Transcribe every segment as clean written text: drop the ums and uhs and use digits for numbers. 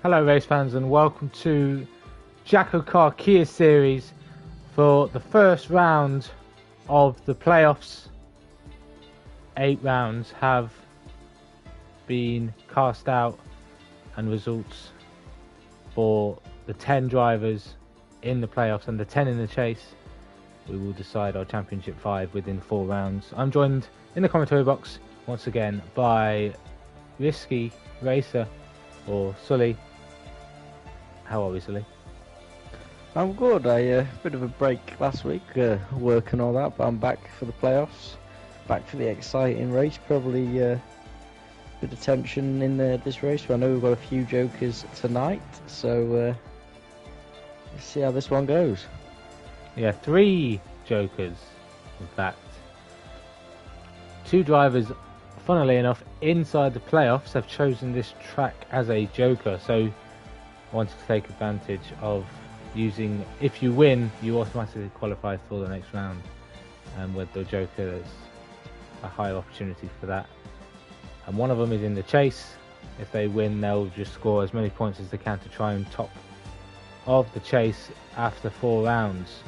Hello race fans and welcome to JACKOCAR Kia series for the first round of the playoffs. 8 rounds have been cast out and results for the 10 drivers in the playoffs and the 10 in the chase. We will decide our championship 5 within 4 rounds. I'm joined in the commentary box once again by Risky Racer or Sully. How are we, Sully? I'm good. I bit of a break last week, work and all that, but I'm back for the playoffs, back for the exciting race. Probably a bit of tension in this race, but I know we've got a few jokers tonight, so let's see how this one goes. Yeah, 3 jokers, in fact. 2 drivers, funnily enough, inside the playoffs have chosen this track as a joker, so wanted to take advantage of using, if you win, you automatically qualify for the next round, and with the joker there's a higher opportunity for that. And one of them is in the chase. If they win, they'll just score as many points as they can to try and top of the chase after 4 rounds.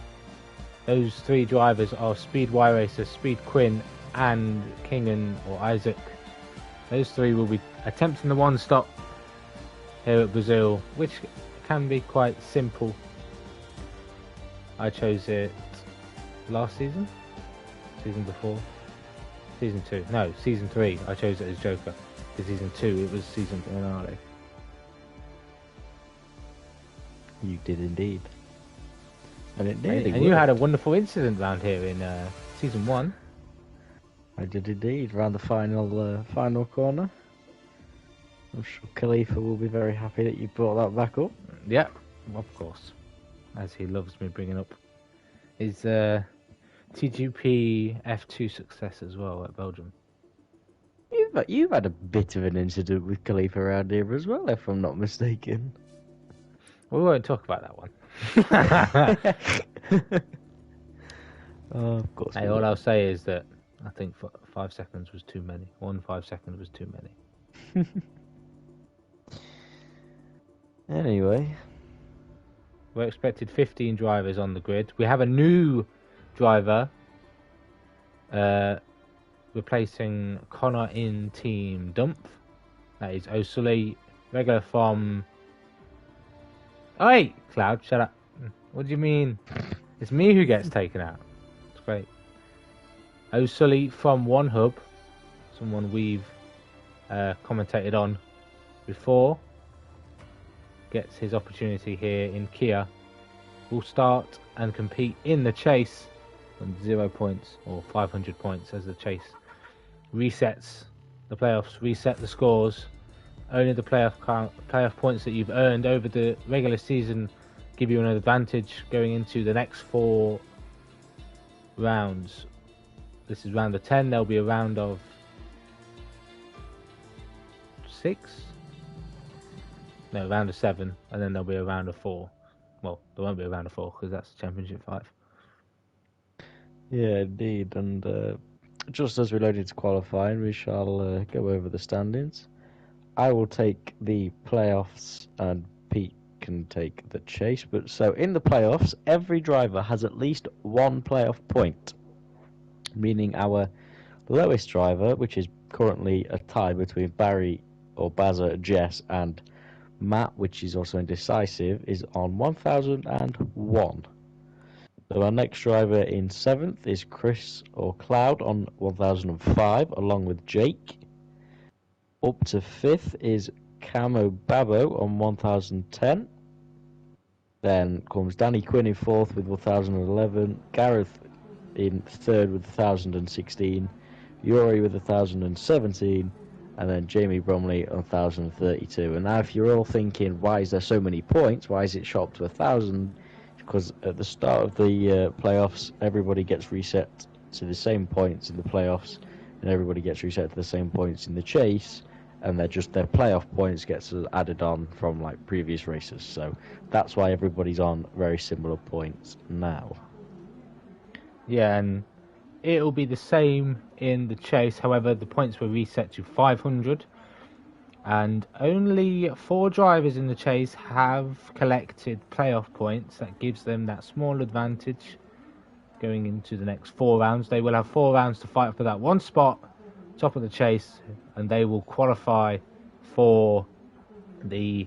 Those 3 drivers are Speed Y Racer, Speed Quinn and Kingan or Isaac. Those 3 will be attempting the one stop here at Brazil, which can be quite simple. I chose it last season? Season before? Season 2. No, Season 3 I chose it as Joker. For Season 2 it was season finale. You did indeed. And it nearly And you had a wonderful incident round here in Season 1. I did indeed, around the final corner. I'm sure Khalifa will be very happy that you brought that back up. Yeah, of course. As he loves me bringing up his TGP F2 success as well at Belgium. You've had a bit of an incident with Khalifa around here as well, if I'm not mistaken. We won't talk about that one. Of course. Hey, all I'll say is that I think 5 seconds was too many. 5 seconds was too many. Anyway, We're expected 15 drivers on the grid. We have a new driver replacing Connor in Team Dump. That is O'Sully, regular from... Oh, hey, Cloud, shut up. What do you mean? It's me who gets taken out. It's great. O'Sully from One Hub, someone we've commentated on before, gets his opportunity here in Kia. Will start and compete in the chase on 0 points or 500 points as the chase resets. The playoffs reset the scores. Only the playoff points that you've earned over the regular season give you an advantage going into the next 4 rounds. This is round of 10. There'll be a round of 6. No, round of 7, and then there'll be a round of 4. Well, there won't be a round of 4 because that's Championship 5. yeah, indeed. And just as we load into qualifying, we shall go over the standings. I will take the playoffs, and Pete can take the chase. But so in the playoffs, every driver has at least 1 playoff point, meaning our lowest driver, which is currently a tie between Barry or Bazza, Jess, and Matt, which is also indecisive, is on 1001. So our next driver in 7th is Chris or Cloud on 1005, along with Jake. Up to 5th is Camo Babo on 1010. Then comes Danny Quinn in 4th with 1011, Gareth in 3rd with 1016, Yuri with 1017, and then Jamie Bromley on 1032. And now if you're all thinking, why is there so many points? Why is it shot up to 1,000? Because at the start of the playoffs, everybody gets reset to the same points in the playoffs, and everybody gets reset to the same points in the chase, and their playoff points gets added on from like previous races. So that's why everybody's on very similar points now. Yeah, and it'll be the same in the chase. However, the points were reset to 500. And only 4 drivers in the chase have collected playoff points. That gives them that small advantage going into the next 4 rounds. They will have 4 rounds to fight for that one spot, top of the chase, and they will qualify for the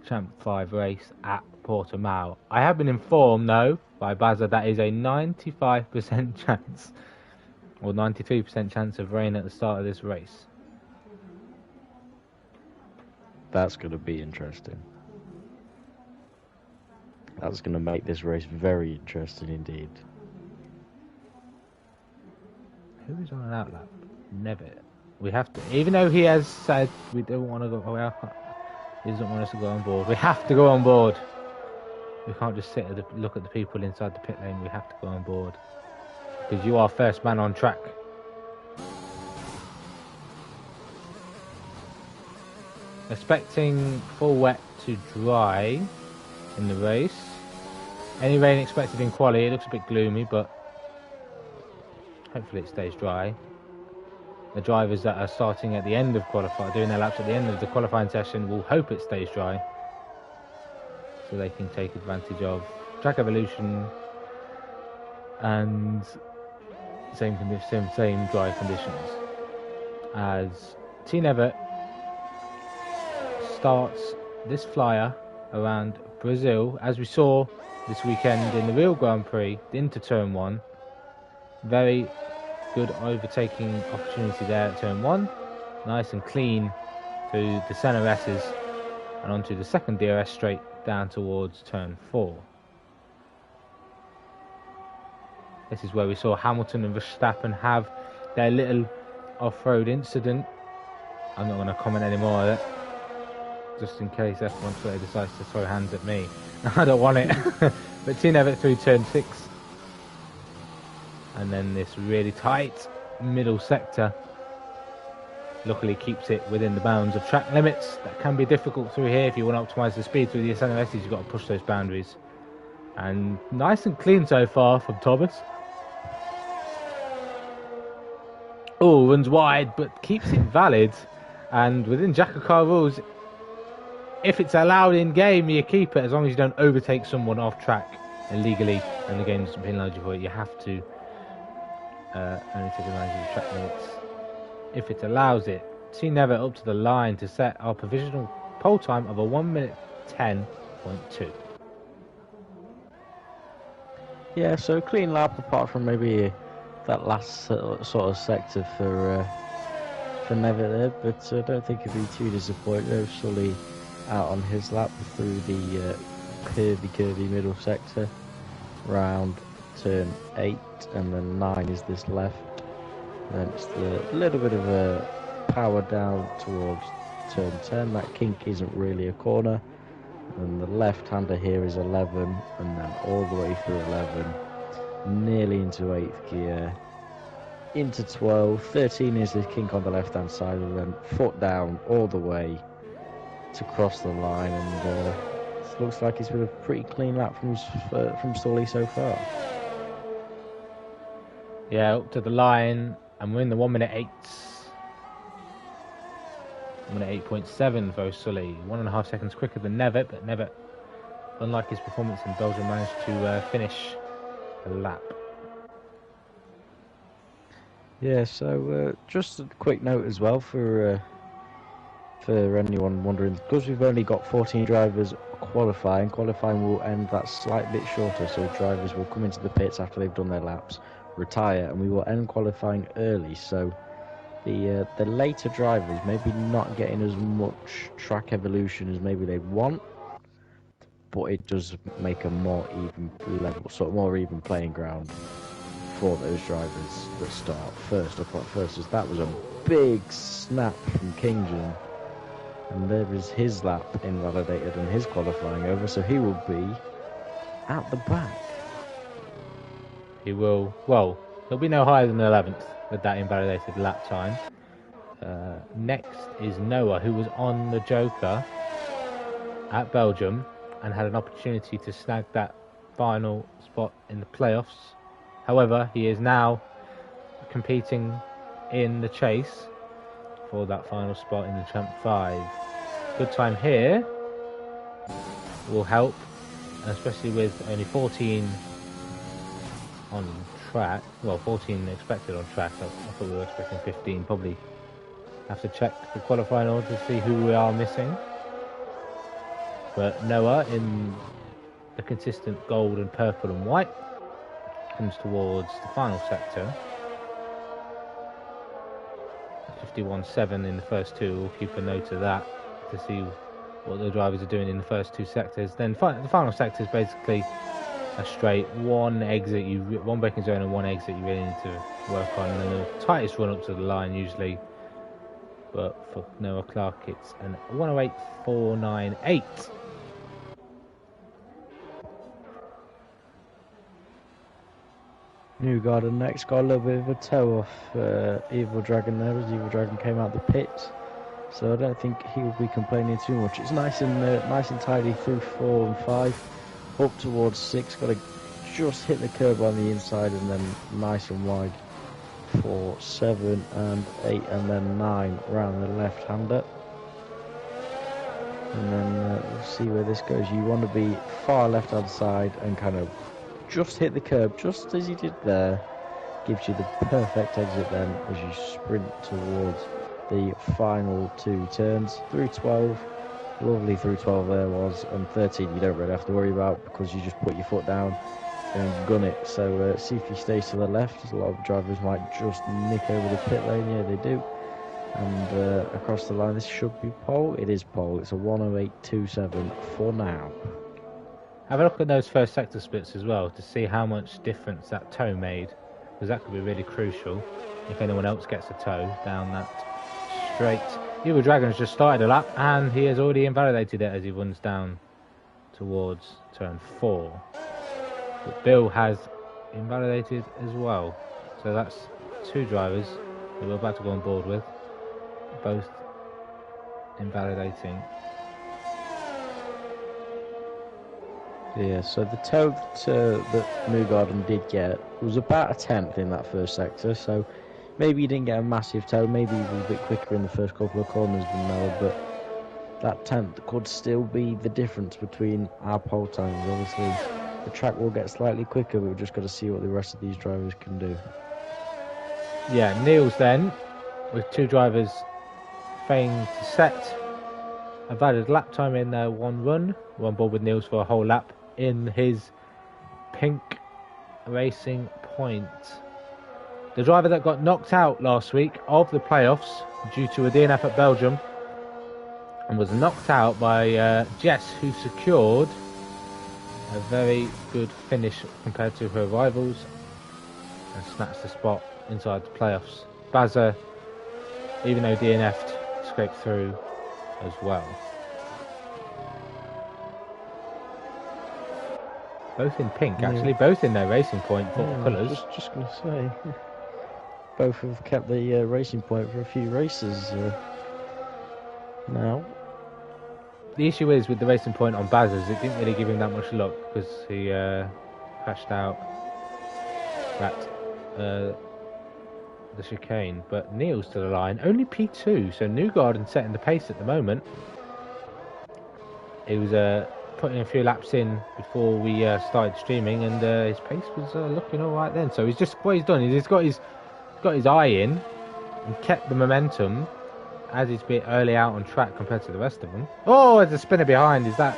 Champ 5 race at Portimao. I have been informed, though, by Bazza that is a 95% chance, or 93% chance of rain at the start of this race. That's going to be interesting. That's going to make this race very interesting indeed. Who is on an outlap? Never. We have to, even though he has said we don't want to go, he doesn't want us to go on board. We have to go on board. We can't just sit and look at the people inside the pit lane. We have to go on board because you are first man on track. Expecting full wet to dry in the race. Any rain expected in quali. It looks a bit gloomy, but hopefully it stays dry. The drivers that are starting at the end of qualifying, doing their laps at the end of the qualifying session, will hope it stays dry, so they can take advantage of track evolution and same dry conditions. As T Nevitt starts this flyer around Brazil, as we saw this weekend in the real Grand Prix, into turn 1. Very good overtaking opportunity there at turn 1. Nice and clean through the center S's and onto the second DRS straight down towards turn 4. This is where we saw Hamilton and Verstappen have their little off-road incident. I'm not going to comment any more on it, just in case F1 Twitter decides to throw hands at me. I don't want it. But T Nevitt through turn 6. And then this really tight middle sector luckily keeps it within the bounds of track limits. That can be difficult through here if you want to optimise the speed through the SNSs. You've got to push those boundaries. And nice and clean so far from Thomas. Oh, runs wide but keeps it valid. And within JACKOCAR rules, if it's allowed in game, you keep it as long as you don't overtake someone off track illegally and the game doesn't penalise you for it. You have to only take advantage of the track limits if it allows it. T Nevitt up to the line to set our provisional pole time of a 1:10.2. Yeah, so clean lap apart from maybe that last sort of sector for Nevitt there, but I don't think he'll be too disappointed. Sully out on his lap through the curvy middle sector round turn 8, and then 9 is this left. Then it's the little bit of a power down towards turn 10. That kink isn't really a corner. And the left-hander here is 11, and then all the way through 11, nearly into 8th gear, into 12. 13 is the kink on the left-hand side, and then foot down all the way to cross the line. And it looks like it's been a pretty clean lap from Sully so far. Yeah, up to the line, and we're in the 1:08. 1:08.7 for Sully. 1.5 seconds quicker than Nevitt, but Nevitt, unlike his performance in Belgium, managed to finish the lap. Yeah, so just a quick note as well for anyone wondering, because we've only got 14 drivers qualifying will end that slight bit shorter, so drivers will come into the pits after they've done their laps, retire, and we will end qualifying early. So the later drivers maybe not getting as much track evolution as maybe they want, but it does make a more even level, sort of more even playing ground for those drivers that start first up front first. As that was a big snap from Kingdom, and there is his lap invalidated and his qualifying over, so he will be at the back. He will, well, he'll be no higher than 11th with that invalidated lap time. Next is Noah, who was on the Joker at Belgium and had an opportunity to snag that final spot in the playoffs. However, he is now competing in the chase for that final spot in the Champ 5. Good time here will help, especially with only 14 on track. Well, 14 expected on track. I thought we were expecting 15. Probably have to check the qualifying order to see who we are missing. But Noah, in the consistent gold and purple and white, comes towards the final sector. 51.7 in the first two. We'll keep a note of that to see what the drivers are doing in the first two sectors. Then the final sector is basically a straight one braking zone and one exit you really need to work on, and the tightest run up to the line usually. But for Noah Clark, it's an 108.498. Newgarden next got a little bit of a toe off Evil Dragon there as Evil Dragon came out the pits, so I don't think he will be complaining too much. It's nice and tidy through 4 and 5, up towards 6. Got to just hit the curb on the inside, and then nice and wide for 7 and 8, and then 9 round the left-hander. And then we'll see where this goes. You want to be far left-hand side and kind of just hit the curb, just as you did there. Gives you the perfect exit then as you sprint towards the final 2 turns. Through 12, lovely through 12 there was, and 13 you don't really have to worry about because you just put your foot down and gun it. So see if he stays to the left, as a lot of drivers might just nick over the pit lane. Yeah, they do. And across the line, this should be pole. It is pole. It's a 108.27 for now. Have a look at those first sector splits as well to see how much difference that toe made, because that could be really crucial if anyone else gets a toe down that straight. Evil Dragon has just started a lap and he has already invalidated it as he runs down towards turn 4. But Bill has invalidated as well, so that's 2 drivers that we're about to go on board with, both invalidating. Yeah, so the toe that Newgarden did get was about a 10th in that first sector, so maybe he didn't get a massive toe, maybe he was a bit quicker in the first couple of corners than Noah, but that 10th could still be the difference between our pole times. Obviously, the track will get slightly quicker, but we've just got to see what the rest of these drivers can do. Yeah, Niels then, with 2 drivers failing to set a valid lap time in their one run. We're on board with Niels for a whole lap in his pink Racing Point. The driver that got knocked out last week of the playoffs due to a DNF at Belgium and was knocked out by Jess, who secured a very good finish compared to her rivals and snatched the spot inside the playoffs. Bazza, even though DNF'd, scraped through as well. Both in pink, actually, both in their Racing Point colours. Just going to say, both have kept the Racing Point for a few races now. The issue is with the Racing Point on Bazza's, it didn't really give him that much luck because he crashed out at the chicane. But Neil's to the line, only P2, so Newgarden setting the pace at the moment. He was putting a few laps in before we started streaming, and his pace was looking all right then. So he's just what he's done is he's got his eye in and kept the momentum as he's a bit early out on track compared to the rest of them. Oh, there's a spinner behind. Is that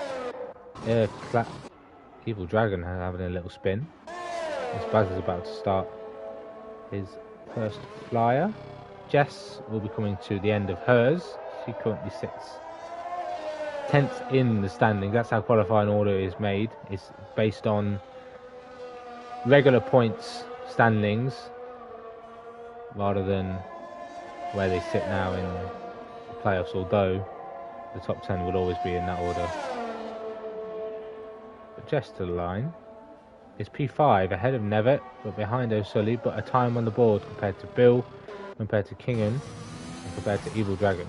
Evil Dragon having a little spin? As Baz is about to start his first flyer. Jess will be coming to the end of hers. She currently sits 10th in the standings. That's how qualifying order is made. It's based on regular points standings rather than where they sit now in the playoffs, although the top 10 will always be in that order. But Jess to the line is P5 ahead of Nevitt, but behind O'Sully, but a time on the board compared to Bill, compared to Kingan, and compared to Evil Dragon.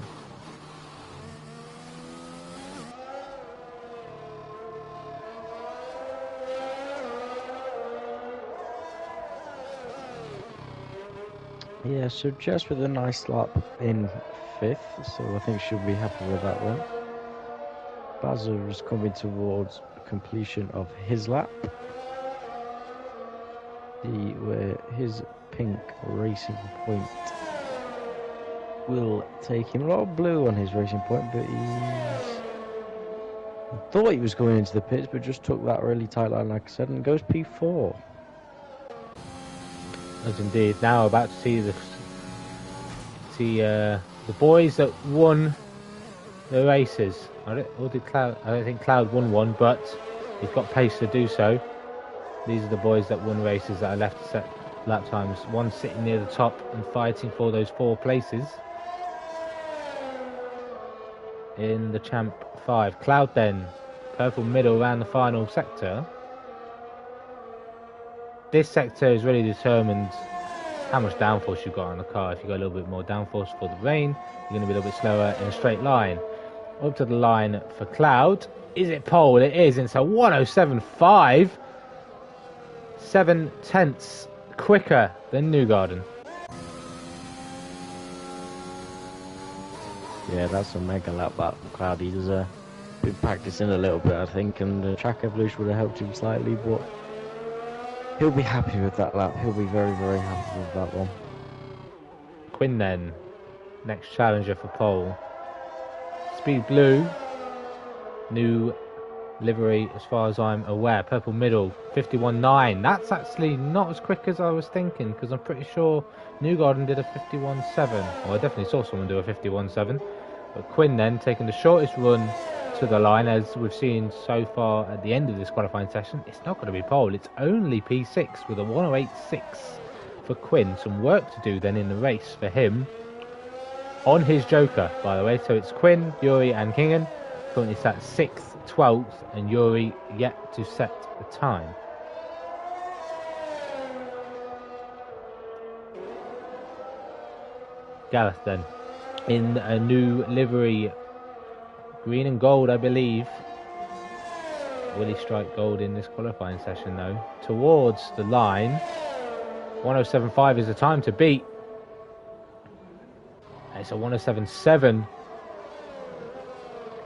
Yeah, so Jess with a nice lap in 5th, so I think she'll be happy with that one. Bazza is coming towards completion of his lap. Where his pink racing point will take him. A lot of blue on his racing point, but he thought he was going into the pits, but just took that really tight line, like I said, and goes P4. As indeed. Now about to see the boys that won the races. I don't think Cloud won one, but he's got pace to do so. These are the boys that won races that are left to set lap times. One sitting near the top and fighting for those 4 places in the Champ 5. Cloud then, purple middle around the final sector. This sector is really determined how much downforce you've got on the car. If you've got a little bit more downforce for the rain, you're going to be a little bit slower in a straight line. Up to the line for Cloud. Is it pole? It is. It's a 107.5. 7/10 quicker than Newgarden. Yeah, that's a mega lap that Cloud. He's been practicing a little bit, I think, and the track evolution would have helped him slightly, but he'll be happy with that lap. He'll be very, very happy with that one. Quinn then, next challenger for pole. Speed blue, new livery as far as I'm aware. Purple middle, 51.9. That's actually not as quick as I was thinking, because I'm pretty sure Newgarden did a 51.7. Well, I definitely saw someone do a 51.7. But Quinn then taking the shortest run to the line, as we've seen so far at the end of this qualifying session. It's not going to be pole, it's only P6 with a 108.6 for Quinn. Some work to do then in the race for him on his Joker, by the way. So it's Quinn, Yuri and Kingen currently sat 6th, 12th, and Yuri yet to set the time. Gareth then in a new livery, green and gold, I believe. Will he strike gold in this qualifying session though? Towards the line. 107.5 is the time to beat. It's a 107.7.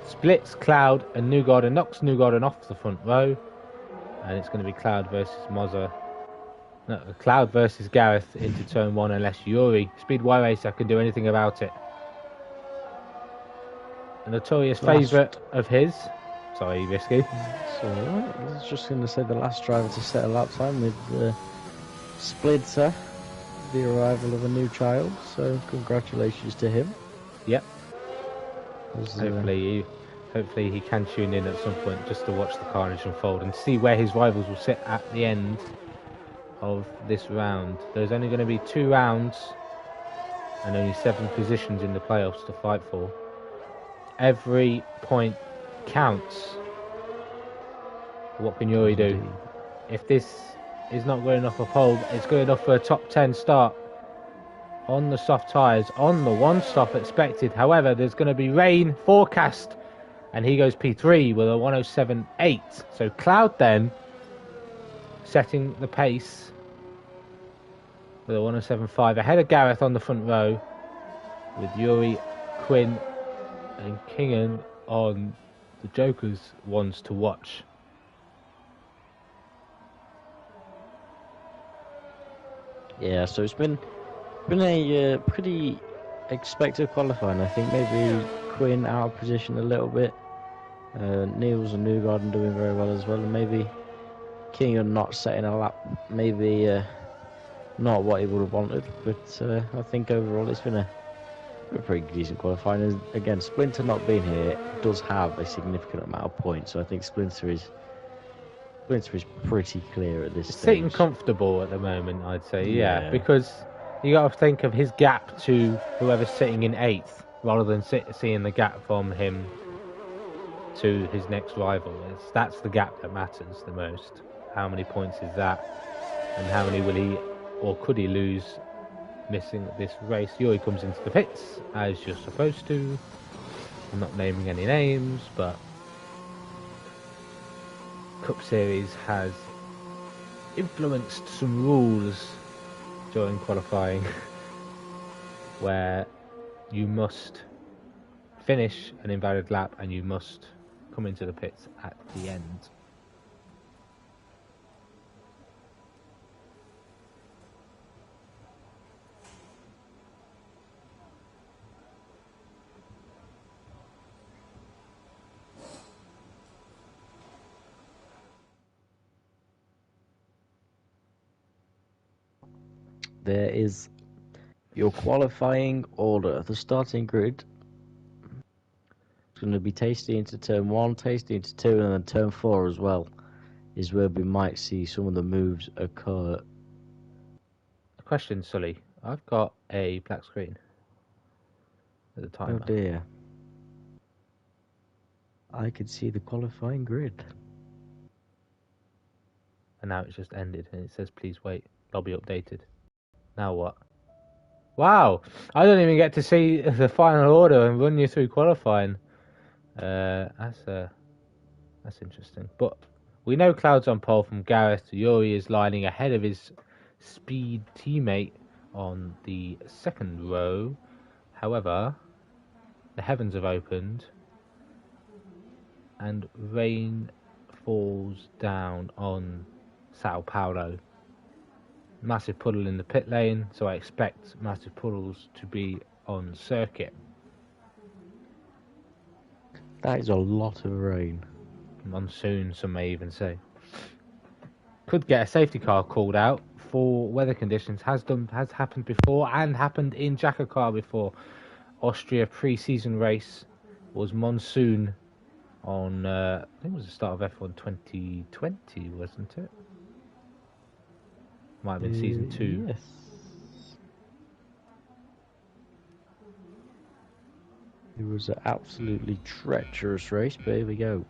Splits Cloud and Newgarden, knocks Newgarden off the front row. And it's going to be Cloud versus Mozza. No, Cloud versus Gareth into turn 1 unless Yuri, Speed Y Racer, can do anything about it. A notorious favourite of his. Sorry, Risky. So I was just going to say the last driver to set a lap time with Splinter, the arrival of a new child. So congratulations to him. Yep. Hopefully he can tune in at some point just to watch the carnage unfold and see where his rivals will sit at the end of this round. There's only going to be 2 rounds and only 7 positions in the playoffs to fight for. Every point counts. What can Yuri do? If this is not good enough for pole, it's good enough for a top 10 start on the soft tyres, on the 1 stop expected. However, there's going to be rain forecast, and he goes P3 with a 107.8. So Cloud then setting the pace with a 107.5 ahead of Gareth on the front row, with Yuri, Quinn and Kingen on the Joker's ones to watch. Yeah, so it's been a pretty expected qualifying. I think maybe Quinn out of position a little bit. Niels and Newgarden doing very well as well, and maybe Kingen not setting a lap, maybe not what he would have wanted. But I think overall it's been a pretty decent qualifying. And again, Splinter not being here does have a significant amount of points, so I think Splinter is pretty clear at this stage. Sitting comfortable at the moment, I'd say, yeah, because you got to think of his gap to whoever's sitting in 8th, rather than seeing the gap from him to his next rival. That's the gap that matters the most. How many points is that, and how many will he or could he lose missing this race? Yuri comes into the pits as you're supposed to. I'm not naming any names, but Cup Series has influenced some rules during qualifying where you must finish an invalid lap and you must come into the pits at the end. There is your qualifying order. The starting grid is going to be tasty into turn 1, tasty into 2, and then turn 4 as well is where we might see some of the moves occur. A question, Sully. I've got a black screen at the timer. Oh dear. I could see the qualifying grid. And now it's just ended and it says please wait, lobby updated. Now what? Wow, I don't even get to see the final order and run you through qualifying. That's interesting. But we know Cloud's on pole from Gareth. Yuri is lining ahead of his speed teammate on the second row. However, the heavens have opened and rain falls down on Sao Paulo. Massive puddle in the pit lane, so I expect massive puddles to be on circuit. That is a lot of rain. Monsoon, some may even say. Could get a safety car called out for weather conditions. Has happened before and happened in JACKOCAR before. Austria pre-season race was monsoon on I think it was the start of F1 2020, wasn't it? Might have been season 2. Yes. It was an absolutely treacherous race, but here we go.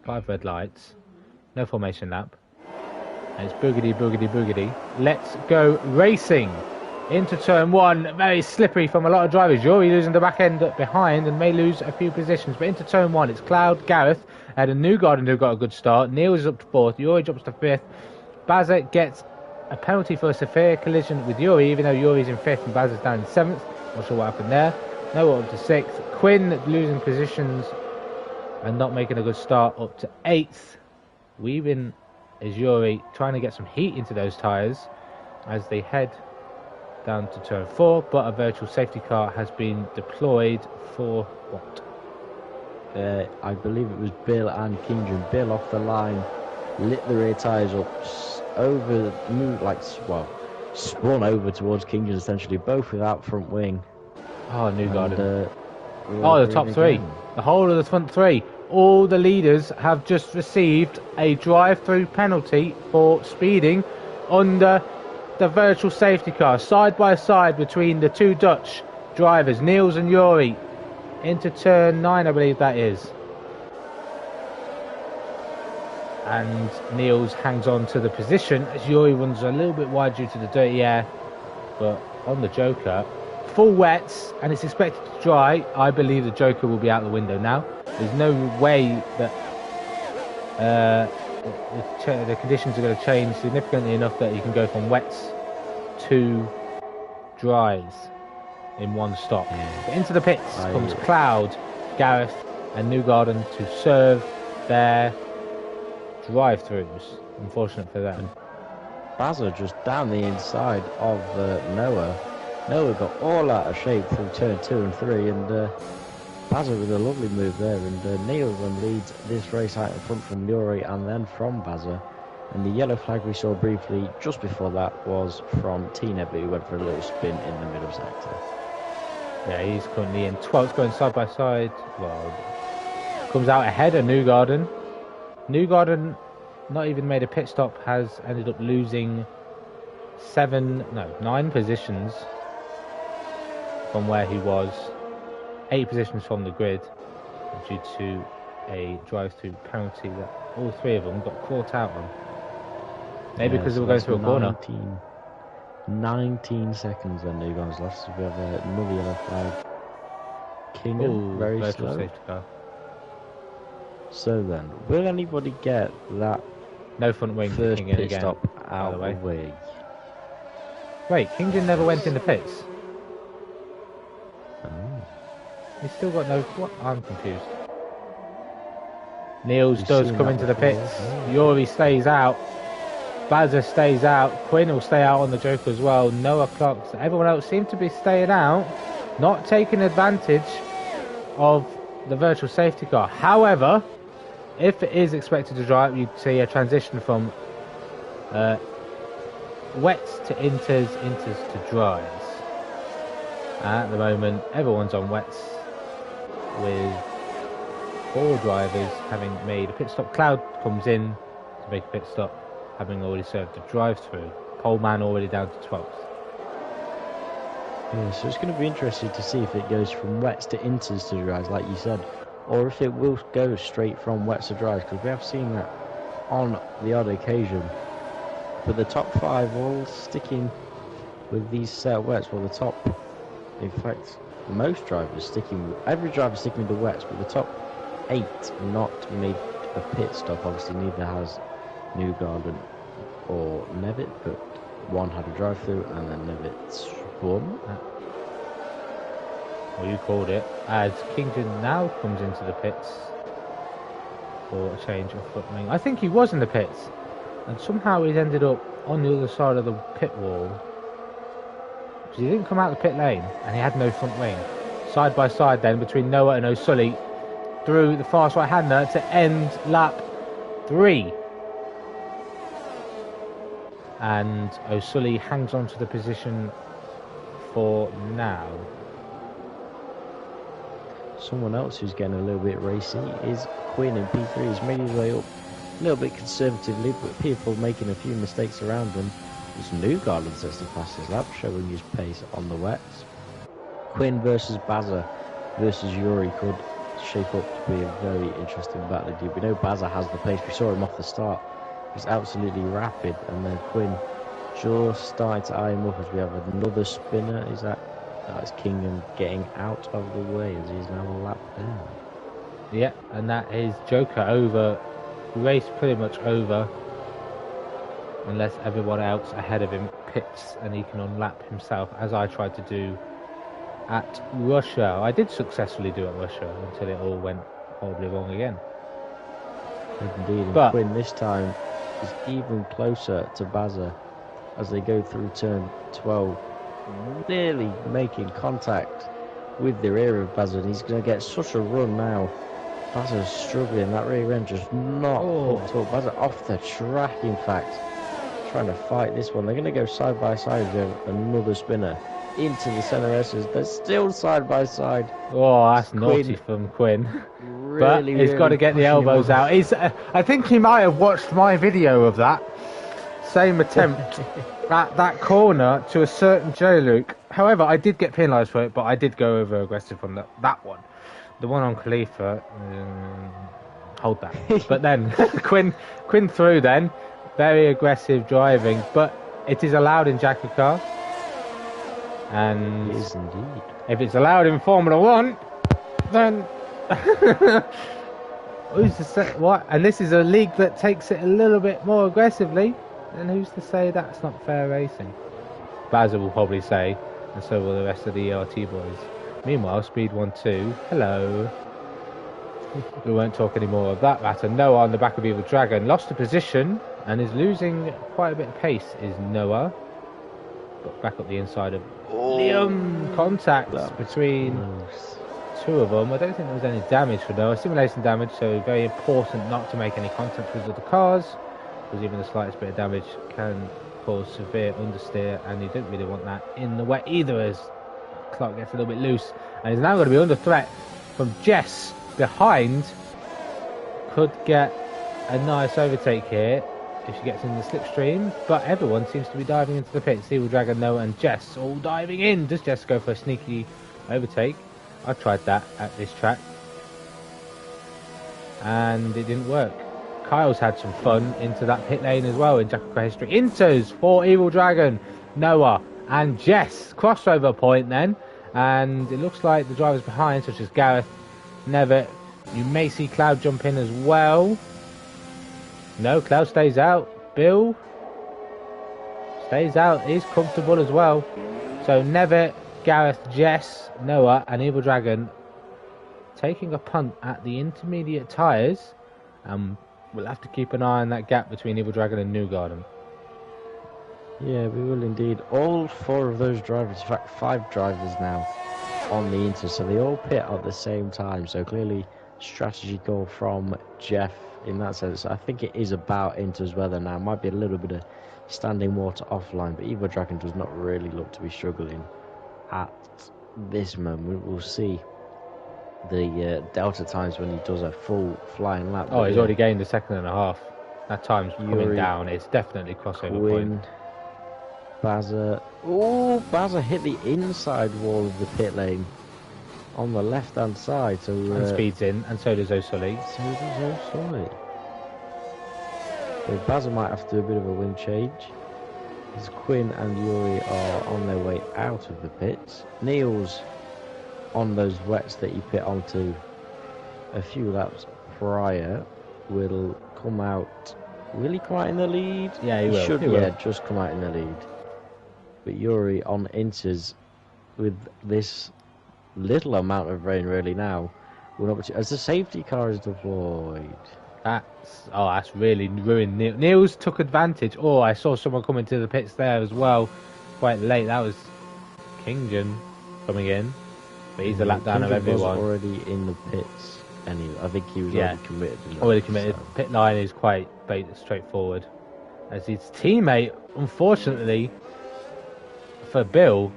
5 red lights, no formation lap, and it's boogity, boogity, boogity. Let's go racing into turn 1. Very slippery from a lot of drivers. Yuri losing the back end behind and may lose a few positions, but into turn 1 it's Cloud, Gareth, and a Newgarden who got a good start. Neil is up to 4th, Yuri jumps to 5th. Bazza gets a penalty for a severe collision with Yuri, even though Yuri's in 5th and Bazza's down in 7th. Not sure what happened there. Noah up to 6th. Quinn losing positions and not making a good start, up to 8th. Weaving is Yuri trying to get some heat into those tyres as they head down to turn 4, but a virtual safety car has been deployed for what? I believe it was Bill and Kingdom. Bill off the line, lit the rear tyres up, spun over towards Kingdom essentially, both without front wing. Oh, Newgarden. The the top 3. The whole of the front 3. All the leaders have just received a drive-through penalty for speeding under the virtual safety car, side by side between the 2 Dutch drivers, Niels and Yuri, into turn 9, I believe that is. And Niels hangs on to the position as Yuri runs a little bit wide due to the dirty air, but on the Joker, full wets, and it's expected to dry. I believe the Joker will be out the window now. There's no way that the conditions are going to change significantly enough that you can go from wets to dries in one stop. But into the pits comes Cloud, Gareth and Newgarden to serve their drive-throughs. Unfortunate for them. Bazza just down the inside of Noah. Noah got all out of shape from turn 2 and 3, and Bazza with a lovely move there, and Neil then leads this race out in front from Yuri and then from Bazza. And the yellow flag we saw briefly just before that was from Tina, who went for a little spin in the middle sector. Yeah, he's currently in 12th, going side by side. Well, comes out ahead of Newgarden. Newgarden, not even made a pit stop, has ended up losing 9 positions from where he was, 8 positions from the grid due to a drive-through penalty that all 3 of them got caught out on. Maybe because they were going through a corner. 19 seconds then Newgarden's left, so we have another yellow flag. King very slow. Safety car. So then, will anybody get that no front wing first pit again, stop out of the way? Wait, Kingdon never went in the pits? He's still got no... What? I'm confused. Niels We've does seen come that into the before. pits. Yuri stays out. Bazza stays out. Quinn will stay out on the Joker as well. Noah clocks. Everyone else seems to be staying out, not taking advantage of the virtual safety car. However, if it is expected to dry up, you'd see a transition from wets to inters, inters to dries. At the moment, everyone's on wets, with 4 drivers having made a pit stop. Cloud comes in to make a pit stop, having already served the drive-through. Poleman already down to 12th. Yeah, so it's going to be interesting to see if it goes from wets to inters to dries, like you said, or if it will go straight from wets to dries, because we have seen that on the odd occasion. But the top 5 all sticking with these set wets, well, the top, in fact, most drivers sticking, every driver sticking with the wets, but the top 8 not made a pit stop. Obviously, neither has Newgarden or Nevitt, but one had a drive-through, and then Nevitt spun. Well, you called it. As Kingdon now comes into the pits for a change of front wing. I think he was in the pits, and somehow he's ended up on the other side of the pit wall. Because he didn't come out the pit lane, and he had no front wing. Side by side then between Noah and O'Sully through the fast right-hander to end lap 3. And O'Sully hangs on to the position for now. Someone else who's getting a little bit racy is Quinn in P3. He's made his way up a little bit conservatively, but people making a few mistakes around him. It's Newgarden sets the fastest lap, showing his pace on the wets. Quinn versus Bazza versus Yuri could shape up to be a very interesting battle indeed. We know Bazza has the pace. We saw him off the start. He's absolutely rapid, and then Quinn just starting to eye him up as we have another spinner. Is that's Kingham getting out of the way as he's now a lap down. Yeah, and that is Joker over. Race pretty much over, unless everyone else ahead of him pits and he can unlap himself, as I tried to do at Russia. I did successfully do at Russia until it all went horribly wrong again. Indeed, But Quinn this time is even closer to Bazza as they go through turn 12, nearly making contact with the rear of Bazza, and he's going to get such a run now. Bazza's struggling, that rear end just not hooked up. Bazza off the track, in fact, trying to fight this one. They're going to go side by side with another spinner into the centre S's. They're still side by side. oh, that's Quinn, naughty from Quinn. really, But he's got to get the elbows out. I think he might have watched my video of that same attempt at that corner to a certain Joe Luke. However, I did get penalised for it, but I did go over aggressive on that one. The one on Khalifa, hold that. But then Quinn through then, very aggressive driving, but it is allowed in JACKOCAR. And It is indeed. if it's allowed in Formula 1, then who's to say what? And this is a league that takes it a little bit more aggressively, and who's to say that's not fair racing? Bazza will probably say, and so will the rest of the ERT boys. Meanwhile, Speed 1-2, hello. We won't talk any more of that matter. Noah on the back of Evil Dragon lost a position and is losing quite a bit of pace, is Noah. But back up the inside of Liam. Contacts between two of them. I don't think there was any damage for Noah. Simulation damage, so very important not to make any contact with other cars, because even the slightest bit of damage can cause severe understeer, and you don't really want that in the wet either, as Clark gets a little bit loose and is now going to be under threat from Jess behind. Could get a nice overtake here if she gets in the slipstream, but everyone seems to be diving into the pits. Evil Dragon, Noah and Jess all diving in. Does Jess go for a sneaky overtake? I tried that at this track and it didn't work. Kyle's had some fun into that pit lane as well in JACKOCAR history. Inters for Evil Dragon, Noah and Jess. Crossover point then, and it looks like the drivers behind, such as Gareth, Nevitt, you may see Cloud jump in as well. No, Cloud stays out. Bill stays out, is comfortable as well. So Nevitt, Gareth, Jess, Noah and Evil Dragon taking a punt at the intermediate tyres. We'll have to keep an eye on that gap between Evil Dragon and Newgarden. Yeah, we will indeed. All 4 of those drivers, in fact 5 drivers now on the Inter, so they all pit at the same time. So clearly strategy call from Jeff in that sense. I think it is about Inter's weather now. Might be a little bit of standing water offline, but Evil Dragon does not really look to be struggling at this moment. We'll see the Delta times when he does a full flying lap. Oh, he's already gained a second and a half. That time's coming down. It's definitely crossover point. Bazza. Oh, Bazza hit the inside wall of the pit lane on the left-hand side. So and speeds in, and so does O'Sully. So does O'Sully. So Bazza might have to do a bit of a wing change, as Quinn and Yuri are on their way out of the pits. Neil's on those wets that he pit onto a few laps prior will come out. Will he come out in the lead? Yeah, he will. Should, he will. Just come out in the lead. But Yuri on Inters with this little amount of rain really now. As the safety car is deployed. That's really ruined Neil. Niels took advantage. Oh, I saw someone coming to the pits there as well. Quite late. That was Kingdon coming in. But he's a lap down of everyone. Was already in the pits anyway. I think he was already committed. Already committed. So. Pit line is quite straightforward. As his teammate, unfortunately, for Bill,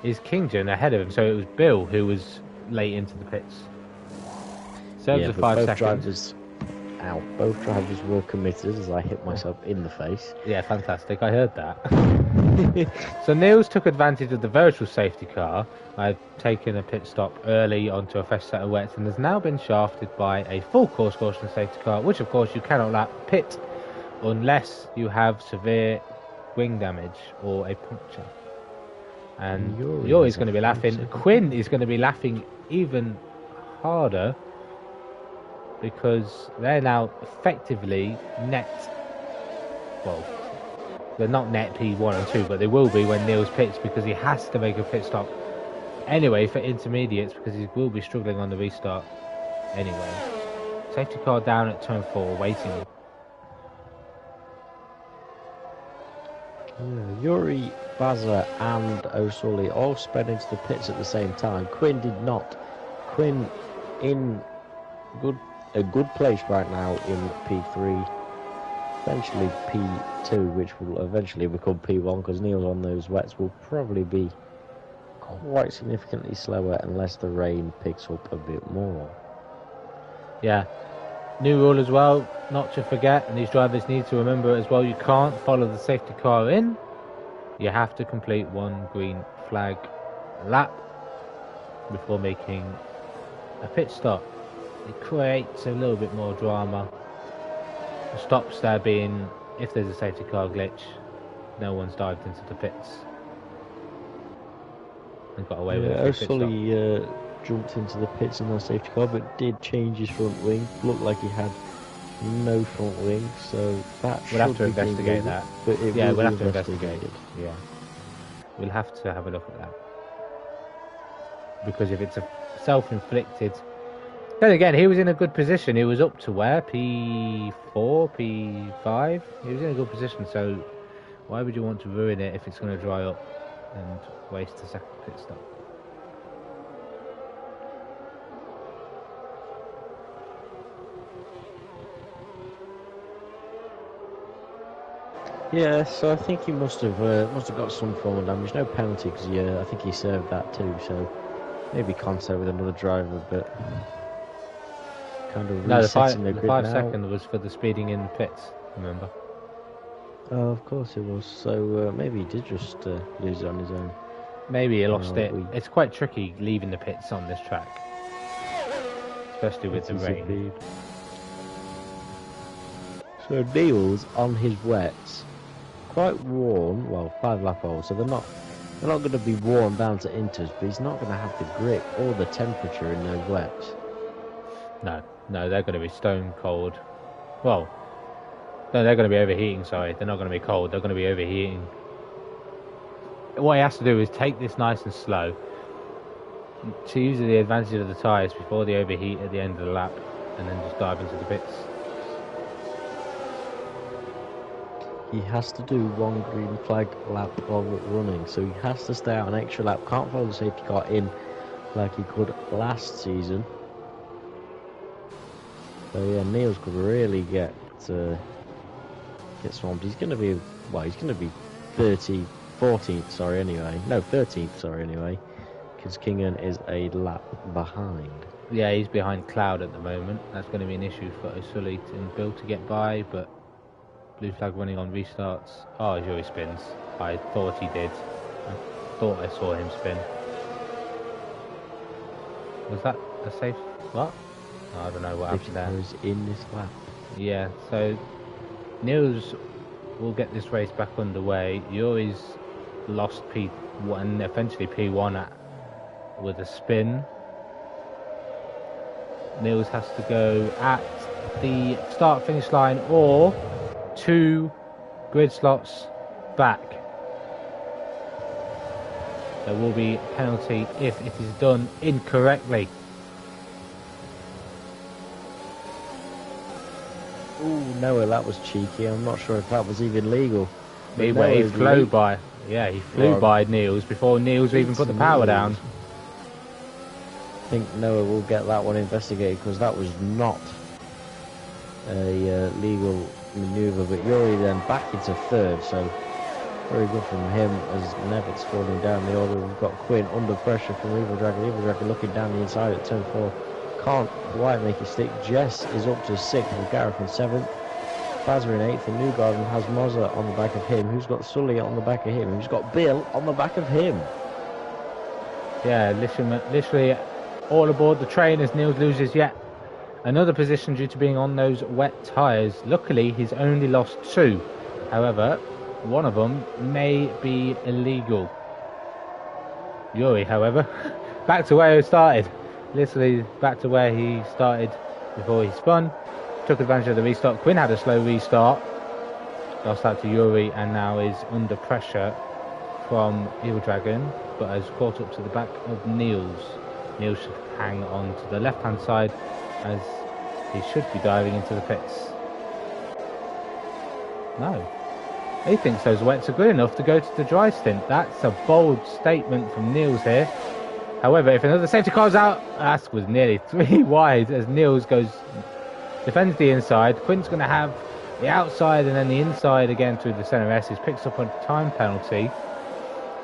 is Kingdon ahead of him. So it was Bill who was late into the pits. Serves of 5 seconds. Both drivers were committed as I hit myself in the face. Yeah, fantastic. I heard that. So Niels took advantage of the virtual safety car. I've taken a pit stop early onto a fresh set of wets and has now been shafted by a full course caution safety car, which of course you cannot lap pit unless you have severe wing damage or a puncture. And Yuri's going to be laughing. Quinn is going to be laughing even harder, because they're now effectively net. Well, they're not net P1 and 2, but they will be when Neil's pits, because he has to make a pit stop anyway for intermediates, because he will be struggling on the restart anyway. Safety car down at turn 4, waiting. Yeah, Yuri, Bazza and O'Sully all sped into the pits at the same time. Quinn did not. Quinn in a good place right now in P3, eventually P2, which will eventually become P1, because Neil's on those wets will probably be quite significantly slower unless the rain picks up a bit more. Yeah, new rule as well, not to forget, and these drivers need to remember as well, you can't follow the safety car in. You have to complete 1 green flag lap before making a pit stop. It creates a little bit more drama. The stops there being, if there's a safety car glitch, no one's dived into the pits and got away with it. O'Sully jumped into the pits in the safety car, but did change his front wing. Looked like he had no front wing, so that we'll have to investigate that. But we'll have to investigate it. Yeah, we'll have to have a look at that, because if it's a self-inflicted. Then again, he was in a good position. He was up to where? P4, P5? He was in a good position, so why would you want to ruin it if it's going to dry up and waste a second pit stop? Yeah, so I think he must have got some form of damage. No penalty, because I think he served that too, so maybe contact with another driver, but... Kind of no, the 5 second was for the speeding in the pits, remember? Oh, of course it was. So maybe he did just lose it on his own. Maybe he lost it. It's quite tricky leaving the pits on this track, especially with the rain. So Neil's on his wets, quite worn. Well, 5 lap old, so they're not going to be worn down to inters, but he's not going to have the grip or the temperature in those wets. No, they're going to be stone cold. Well, no, they're going to be overheating, sorry. They're not going to be cold, they're going to be overheating. What he has to do is take this nice and slow. to use the advantage of the tyres before they overheat at the end of the lap, and then just dive into the pits. He has to do one green flag lap of running, so he has to stay out an extra lap. Can't follow the safety car in like he could last season. So yeah, Niels could really get swamped. He's going to be, well, he's going to be 14th, sorry, anyway. No, 13th, sorry, anyway. Because Kingan is a lap behind. Yeah, he's behind Cloud at the moment. That's going to be an issue for O'Sully and Bill to get by, but blue flag running on restarts. Oh, Joey spins. I thought he did. I thought I saw him spin. Was that a safe... what? I don't know what happened there. Was in this lap. Yeah, so Niels will get this race back underway. Yuri's lost P1, eventually P1 with a spin. Niels has to go at the start-finish line or 2 grid slots back. There will be a penalty if it is done incorrectly. Ooh, no, that was cheeky. I'm not sure if that was even legal. He flew by. Yeah, he flew by Niels before Niels even put the power down. I think Noah will get that one investigated because that was not a legal manoeuvre. But Yuri then back into third, so very good from him as Nevitt's falling down the order. We've got Quinn under pressure from Evil Dragon. Evil Dragon looking down the inside at turn 4. Can't quite make it stick. Jess is up to 6th with Gareth in 7th. Bazza in 8th, and Newgarden has Mozza on the back of him, who's got Sully on the back of him, who's got Bill on the back of him. Yeah, literally all aboard the train as Niels loses yet another position due to being on those wet tyres. Luckily, he's only lost 2. However, one of them may be illegal. Yuri, however, back to where he started. Literally back to where he started before he spun. Took advantage of the restart. Quinn had a slow restart. Lost out to Yuri and now is under pressure from Evil Dragon, but has caught up to the back of Niels. Niels should hang on to the left hand side as he should be diving into the pits. No. He thinks those wets are good enough to go to the dry stint. That's a bold statement from Niels here. However, if another safety car's out, that was nearly 3 wide as Niels defends the inside. Quinn's going to have the outside and then the inside again through the centre S. He picks up a time penalty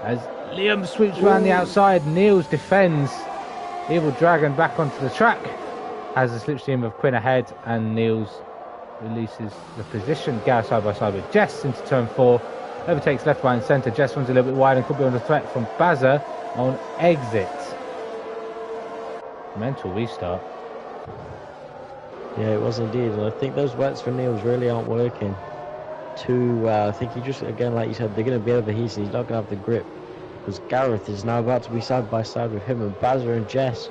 as Liam sweeps around the outside. Niels defends Evil Dragon back onto the track. Has a slipstream of Quinn ahead and Niels releases the position. Gareth side by side with Jess into turn 4. Overtakes left, right and centre. Jess runs a little bit wide and could be under threat from Bazza on exit. Mental restart. Yeah, it was indeed, and I think those wets for Niels really aren't working too well. I think he just, again, like you said, they're going to be overheated. He's not going to have the grip because Gareth is now about to be side by side with him, and Bazza and Jess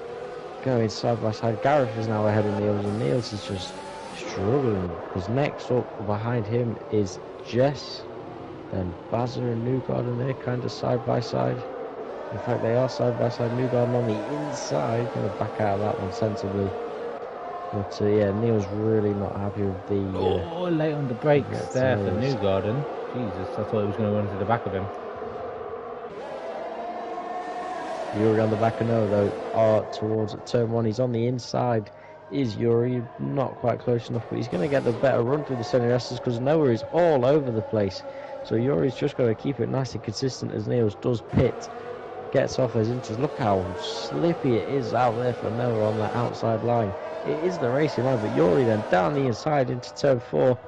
going side by side. Gareth is now ahead of Niels, and Niels is just struggling because next up behind him is Jess, then Bazza and Newgarden. They're kind of side by side. In fact, they are side by side. Newgarden on the inside, going to back out of that one sensibly. But yeah, Neil's really not happy with the... late on the brakes there for Newgarden. Jesus, I thought he was going to run to the back of him. Yuri on the back of Noah, though, towards turn 1. He's on the inside. Is Yuri not quite close enough, but he's going to get the better run through the centre S's because Noah is all over the place. So Yuri's just going to keep it nice and consistent as Niels does pit. Gets off as inters. Look how slippy it is out there for Noah on the outside line. It is the racing line, but Yuri then down the inside into turn 4.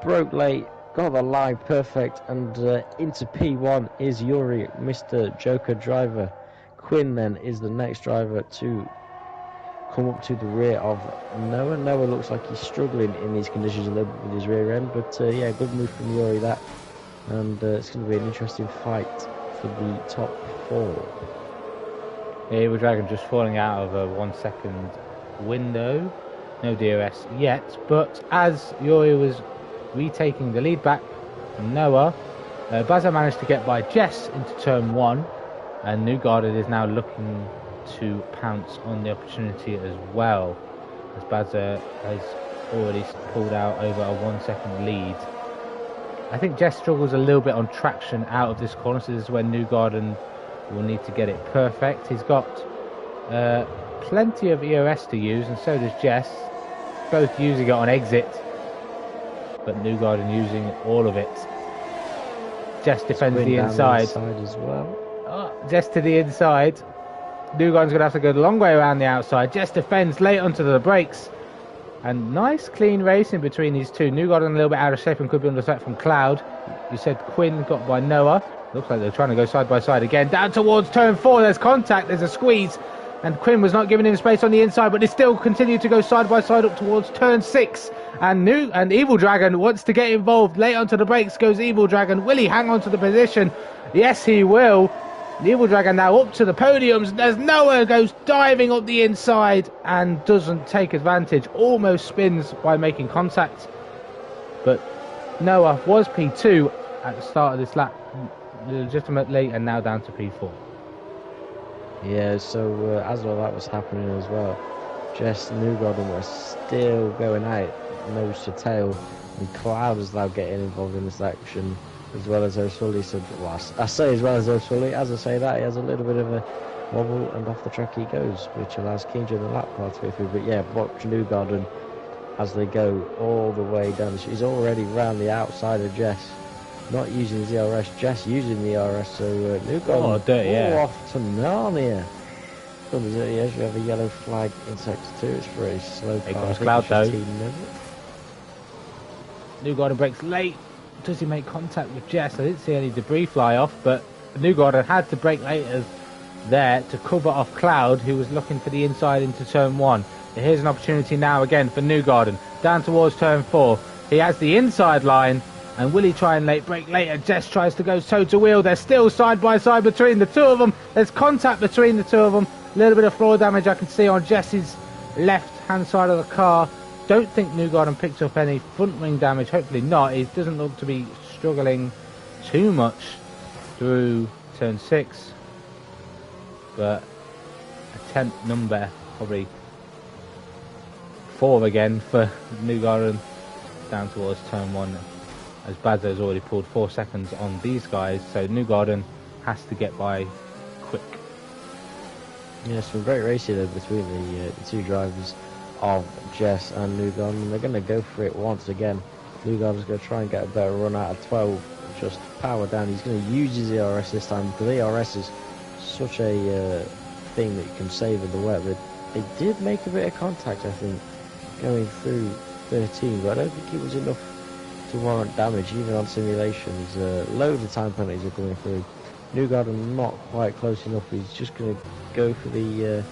Broke late, got the line perfect, and into P1 is Yuri, Mr. Joker driver. Quinn then is the next driver to come up to the rear of Noah. Noah looks like he's struggling in these conditions a little bit with his rear end, but yeah, good move from Yuri that. And it's going to be an interesting fight for the top 4. Yeah, Evil Dragon just falling out of a 1 second window. No DRS yet, but as Yuri was retaking the lead back from Noah, Bazza managed to get by Jess into turn 1, and Newgarden is now looking to pounce on the opportunity as well, as Bazza has already pulled out over a 1 second lead. I think Jess struggles a little bit on traction out of this corner, so this is when Newgarden will need to get it perfect. He's got plenty of EOS to use, and so does Jess, both using it on exit, but Newgarden using all of it. Jess defends the inside as well. Jess to the inside. Newgarden's going to have to go the long way around the outside. Jess defends late onto the brakes. And nice clean racing between these two. Newgarden a little bit out of shape and could be under threat from Cloud. You said Quinn got by Noah. Looks like they're trying to go side by side again. Down towards turn 4. There's contact. There's a squeeze. And Quinn was not giving him space on the inside, but they still continue to go side by side up towards turn 6. And Evil Dragon wants to get involved. Late onto the brakes goes Evil Dragon. Will he hang on to the position? Yes, he will. The Evil Dragon now up to the podiums. There's Noah goes diving up the inside and doesn't take advantage. Almost spins by making contact. But Noah was P2 at the start of this lap legitimately, and now down to P4. Yeah, so as all that was happening as well, Jess and Newgarden were still going out nose to tail, and Cloud is now getting involved in this action, as well as O'Sully. So, well, I say as well as O'Sully, as I say that, he has a little bit of a wobble, and off the track he goes, which allows King in the lap car to go through. But yeah, watch Newgarden as they go all the way down the street. He's already round the outside of Jess, not using his ERS, Jess using the ERS, so Newgarden off to Narnia. Oh, yes, we have a yellow flag in sector 2. It's for a slow car. Here comes Cloud though. Newgarden breaks late. Does he make contact with Jess? I didn't see any debris fly off, but Newgarden had to brake later there to cover off Cloud, who was looking for the inside into turn 1. Here's an opportunity now again for Newgarden. Down towards turn 4. He has the inside line. And will he try and brake later? Jess tries to go toe to wheel. They're still side by side between the two of them. There's contact between the two of them. A little bit of floor damage I can see on Jess's left hand side of the car. Don't think Newgarden picked up any front wing damage. Hopefully not. He doesn't look to be struggling too much through turn 6. But attempt number probably 4 again for Newgarden down towards turn 1. As Bazza has already pulled 4 seconds on these guys, so Newgarden has to get by quick. Yeah, some great racing though between the two drivers of Jess and Newgarden. They're going to go for it once again. Newgarden's going to try and get a better run out of 12, just power down. He's going to use his ERS this time, because ERS is such a thing that you can save in the wet. But they did make a bit of contact, I think, going through 13, but I don't think it was enough to warrant damage, even on simulations. Loads of time penalties are coming through. Newgarden not quite close enough. He's just going to go for the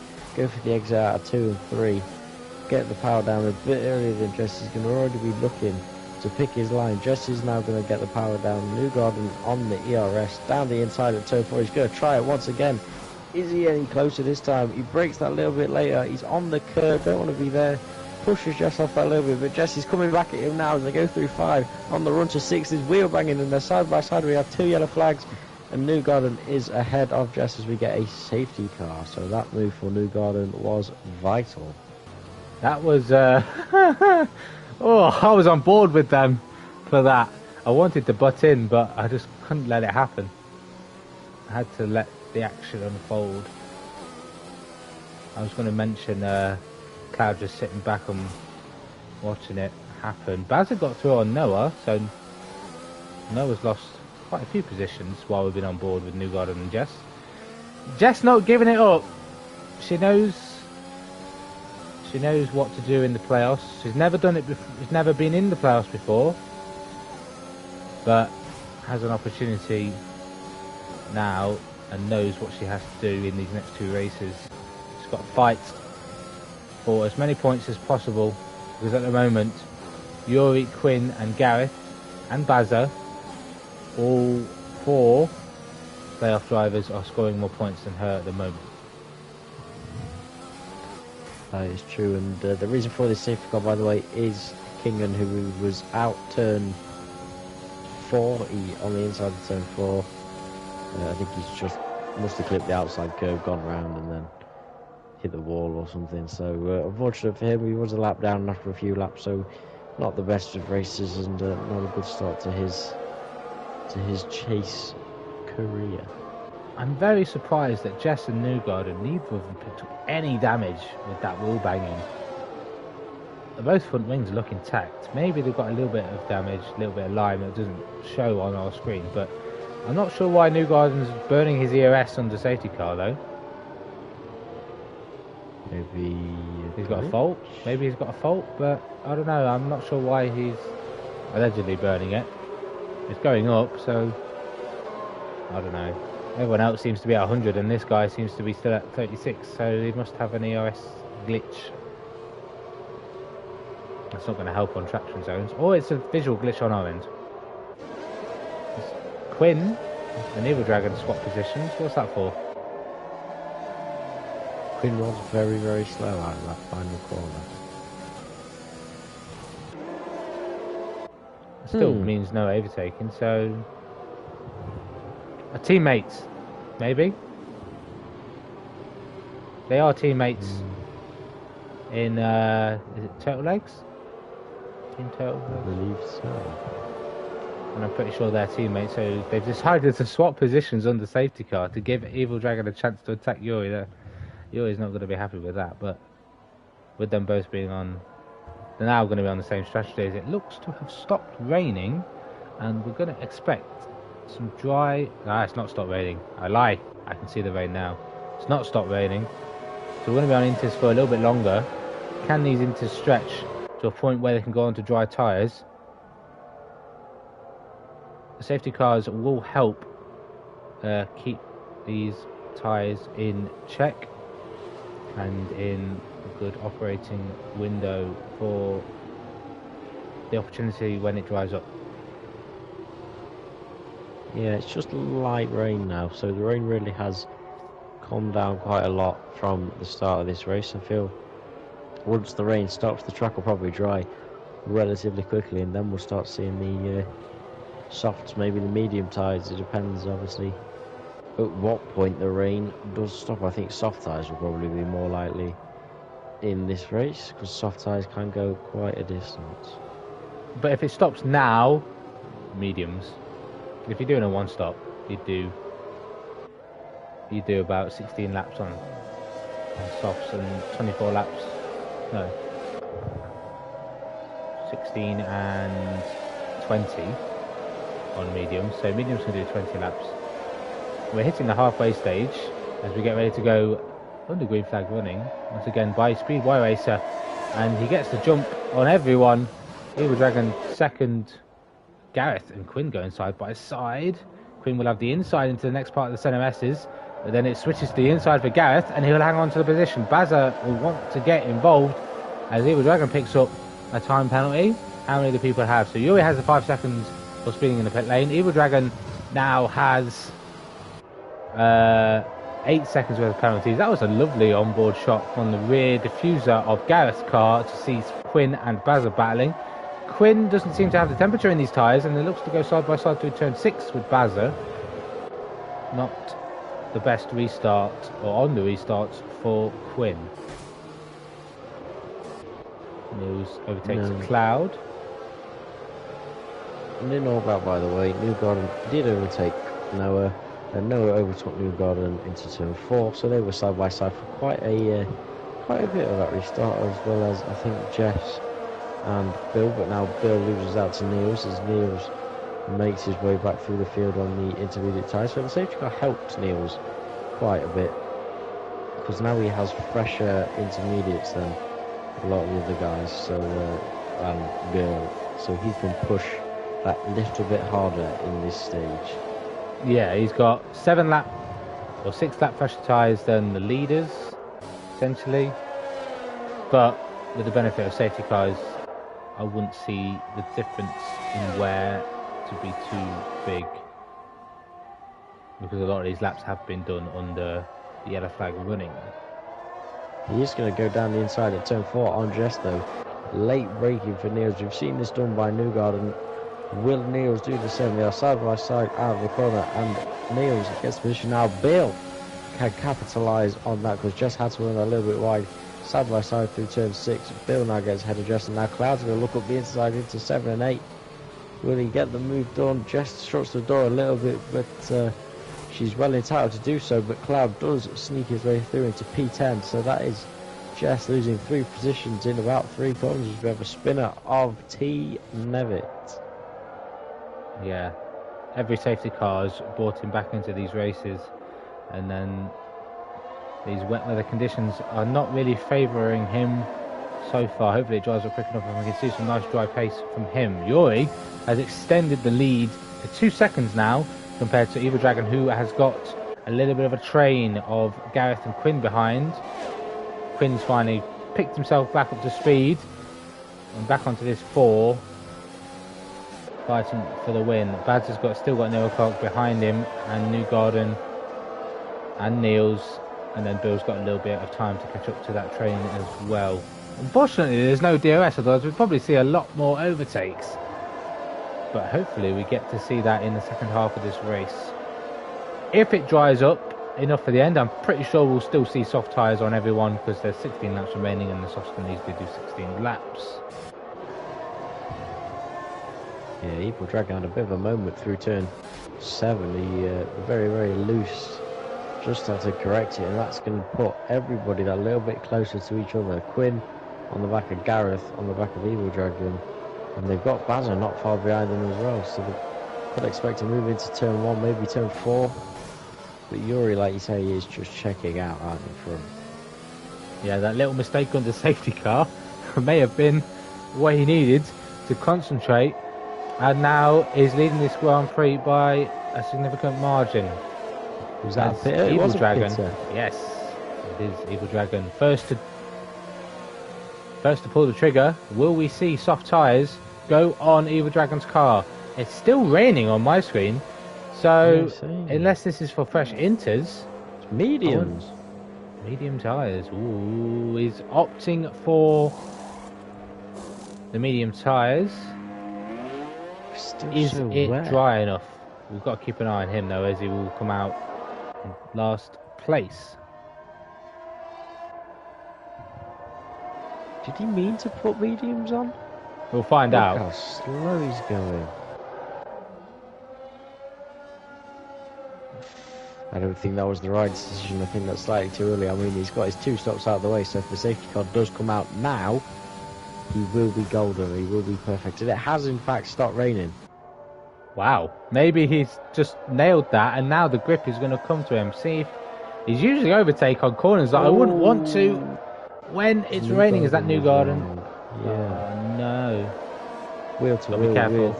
exit out of 2 and 3, get the power down a bit earlier than Jess. Is going to already be looking to pick his line. Jess is now going to get the power down. Newgarden on the ERS down the inside of turn 4. He's going to try it once again. Is he any closer this time? He breaks that little bit later. He's on the curb. Don't want to be there. Pushes Jess off that little bit, but Jess is coming back at him now as they go through 5. On the run to 6 is wheel banging, and they're side by side. We have 2 yellow flags, and Newgarden is ahead of Jess as we get a safety car. So that move for Newgarden was vital. That was I was on board with them for that. I wanted to butt in, but I just couldn't let it happen. I had to let the action unfold. I was going to mention Cloud just sitting back and watching it happen. Bazza got through on Noah, so Noah's lost quite a few positions while we've been on board with Newgarden and Jess. Jess not giving it up. She knows what to do in the playoffs. She's never done it before. She's never been in the playoffs before, but has an opportunity now and knows what she has to do in these next 2 races. She's got to fight for as many points as possible, because at the moment Yuri, Quinn and Gareth and Bazza, all 4 playoff drivers, are scoring more points than her at the moment. That is true, and the reason for this safety car, by the way, is Kingan, who was out turn 40 on the inside of turn 4. I think he's just must have clipped the outside curve, gone round, and then hit the wall or something. So unfortunate for him, he was a lap down after a few laps, so not the best of races, and not a good start to his chase career. I'm very surprised that Jess and Newgarden, neither of them took any damage with that wheel banging. Both front wings look intact. Maybe they've got a little bit of damage, a little bit of lime that doesn't show on our screen, but I'm not sure why Newgarden's burning his EOS under safety car though. Maybe he's got a fault. Maybe he's got a fault, but I don't know. I'm not sure why he's allegedly burning it. It's going up, so I don't know. Everyone else seems to be at 100, and this guy seems to be still at 36, so he must have an EOS glitch. That's not going to help on traction zones. Or it's a visual glitch on our end. Quinn and Evil Dragon swap positions. What's that for? Quinn was very, very slow out of that final corner. Still means no overtaking, so... teammates, maybe? They are teammates in, is it Turtle Legs? Team Turtle Legs? I believe so. And I'm pretty sure they're teammates, so they've decided to swap positions on the safety car to give Evil Dragon a chance to attack Yuri. Yuri's not going to be happy with that, but with them both being on... They're now going to be on the same strategy. It looks to have stopped raining, and we're going to expect some dry... it's not stopped raining. I lie. I can see the rain now. It's not stopped raining. So we're going to be on Inters for a little bit longer. Can these Inters stretch to a point where they can go on to dry tyres? The safety cars will help keep these tyres in check and in a good operating window for the opportunity when it dries up. Yeah, it's just light rain now, so the rain really has calmed down quite a lot from the start of this race. I feel once the rain stops, the track will probably dry relatively quickly, and then we'll start seeing the softs, maybe the medium tyres. It depends, obviously, at what point the rain does stop. I think soft tyres will probably be more likely in this race, because soft tyres can go quite a distance. But if it stops now, mediums. If you're doing a one stop, you do about 16 laps on softs and 24 laps. No, 16 and 20 on mediums. So mediums can do 20 laps. We're hitting the halfway stage as we get ready to go under green flag running once again by Speed Y Racer, and he gets the jump on everyone. Evil Dragon second. Gareth and Quinn going side by side. Quinn will have the inside into the next part of the centre S's, but then it switches to the inside for Gareth, and he'll hang on to the position. Bazza will want to get involved as Evil Dragon picks up a time penalty. How many do people have? So Yuri has the 5 seconds for speeding in the pit lane. Evil Dragon now has 8 seconds worth of penalties. That was a lovely onboard shot from the rear diffuser of Gareth's car to see Quinn and Bazza battling. Quinn doesn't seem to have the temperature in these tyres, and it looks to go side by side through turn 6 with Bazza. Not the best restart, or on the restarts, for Quinn. News overtakes Cloud. And in all that, by the way, Newgarden did overtake Noah, and Noah overtook Newgarden into turn 4, so they were side by side for quite a bit of that restart, as well as I think Jess and Bill, but now Bill loses out to Niels as Niels makes his way back through the field on the intermediate tyres. So the safety car helped Niels quite a bit, because now he has fresher intermediates than a lot of the other guys, so and Bill, so he can push that little bit harder in this stage. Yeah, he's got 6 lap fresher tyres than the leaders, essentially, but with the benefit of safety cars, I wouldn't see the difference in wear to be too big, because a lot of these laps have been done under the yellow flag running. He is going to go down the inside at turn 4 on Jess though. Late braking for Niels. We've seen this done by Newgarden. Will Niels do the same? They are side by side out of the corner, and Niels gets the position now. Bill can capitalise on that because Jess had to run a little bit wide, side by side through turn 6. Bill now gets ahead of Jess, and now Cloud's going to look up the inside into 7 and 8. Will he get the move done? Jess shuts the door a little bit, but she's well entitled to do so. But Cloud does sneak his way through into P10, so that is Jess losing 3 positions in about 3 corners. We have a spinner of T. Nevitt. Yeah, every safety car has brought him back into these races, and then these wet weather conditions are not really favouring him so far. Hopefully it drives up quick enough and we can see some nice dry pace from him. Yuri has extended the lead to 2 seconds now compared to Evil Dragon, who has got a little bit of a train of Gareth and Quinn behind. Quinn's finally picked himself back up to speed and back onto this 4, fighting for the win. Bads has still got Neil Clark behind him, and New Garden and Niels, and then Bill's got a little bit of time to catch up to that train as well. Unfortunately, there's no DRS, otherwise we'd probably see a lot more overtakes. But hopefully we get to see that in the second half of this race. If it dries up enough for the end, I'm pretty sure we'll still see soft tyres on everyone because there's 16 laps remaining and the softs can easily do 16 laps. Yeah, Evil Dragon had a bit of a moment through turn 7. He very, very loose. Just had to correct it, and that's going to put everybody that little bit closer to each other. Quinn on the back of Gareth, on the back of Evil Dragon, and they've got Bazza not far behind them as well, so they could expect to move into turn 1, maybe turn 4. But Yuri, like you say, is just checking out out in front. Yeah, that little mistake on the safety car may have been what he needed to concentrate, and now is leading this Grand Prix by a significant margin. Was that a pit? Evil Dragon. Pitter. Yes, it is Evil Dragon. First to pull the trigger. Will we see soft tyres go on Evil Dragon's car? It's still raining on my screen, so unless this is for fresh inters, it's mediums. Medium tyres. Ooh, he's opting for the medium tyres. Is it wet. dry enough? We've got to keep an eye on him though, as he will come out in last place. Did he mean to put mediums on? We'll find out. Look how slow he's going. I don't think that was the right decision. I think that's slightly too early. I mean, he's got his 2 stops out of the way, so if the safety car does come out now, he will be golden. He will be perfect. And it has, in fact, stopped raining. Wow. Maybe he's just nailed that, and now the grip is going to come to him. See, if he's usually overtake on corners that I wouldn't want to when it's raining. Is that New Garden? Yeah. Oh, no. Wheel to Gotta wheel be careful. with,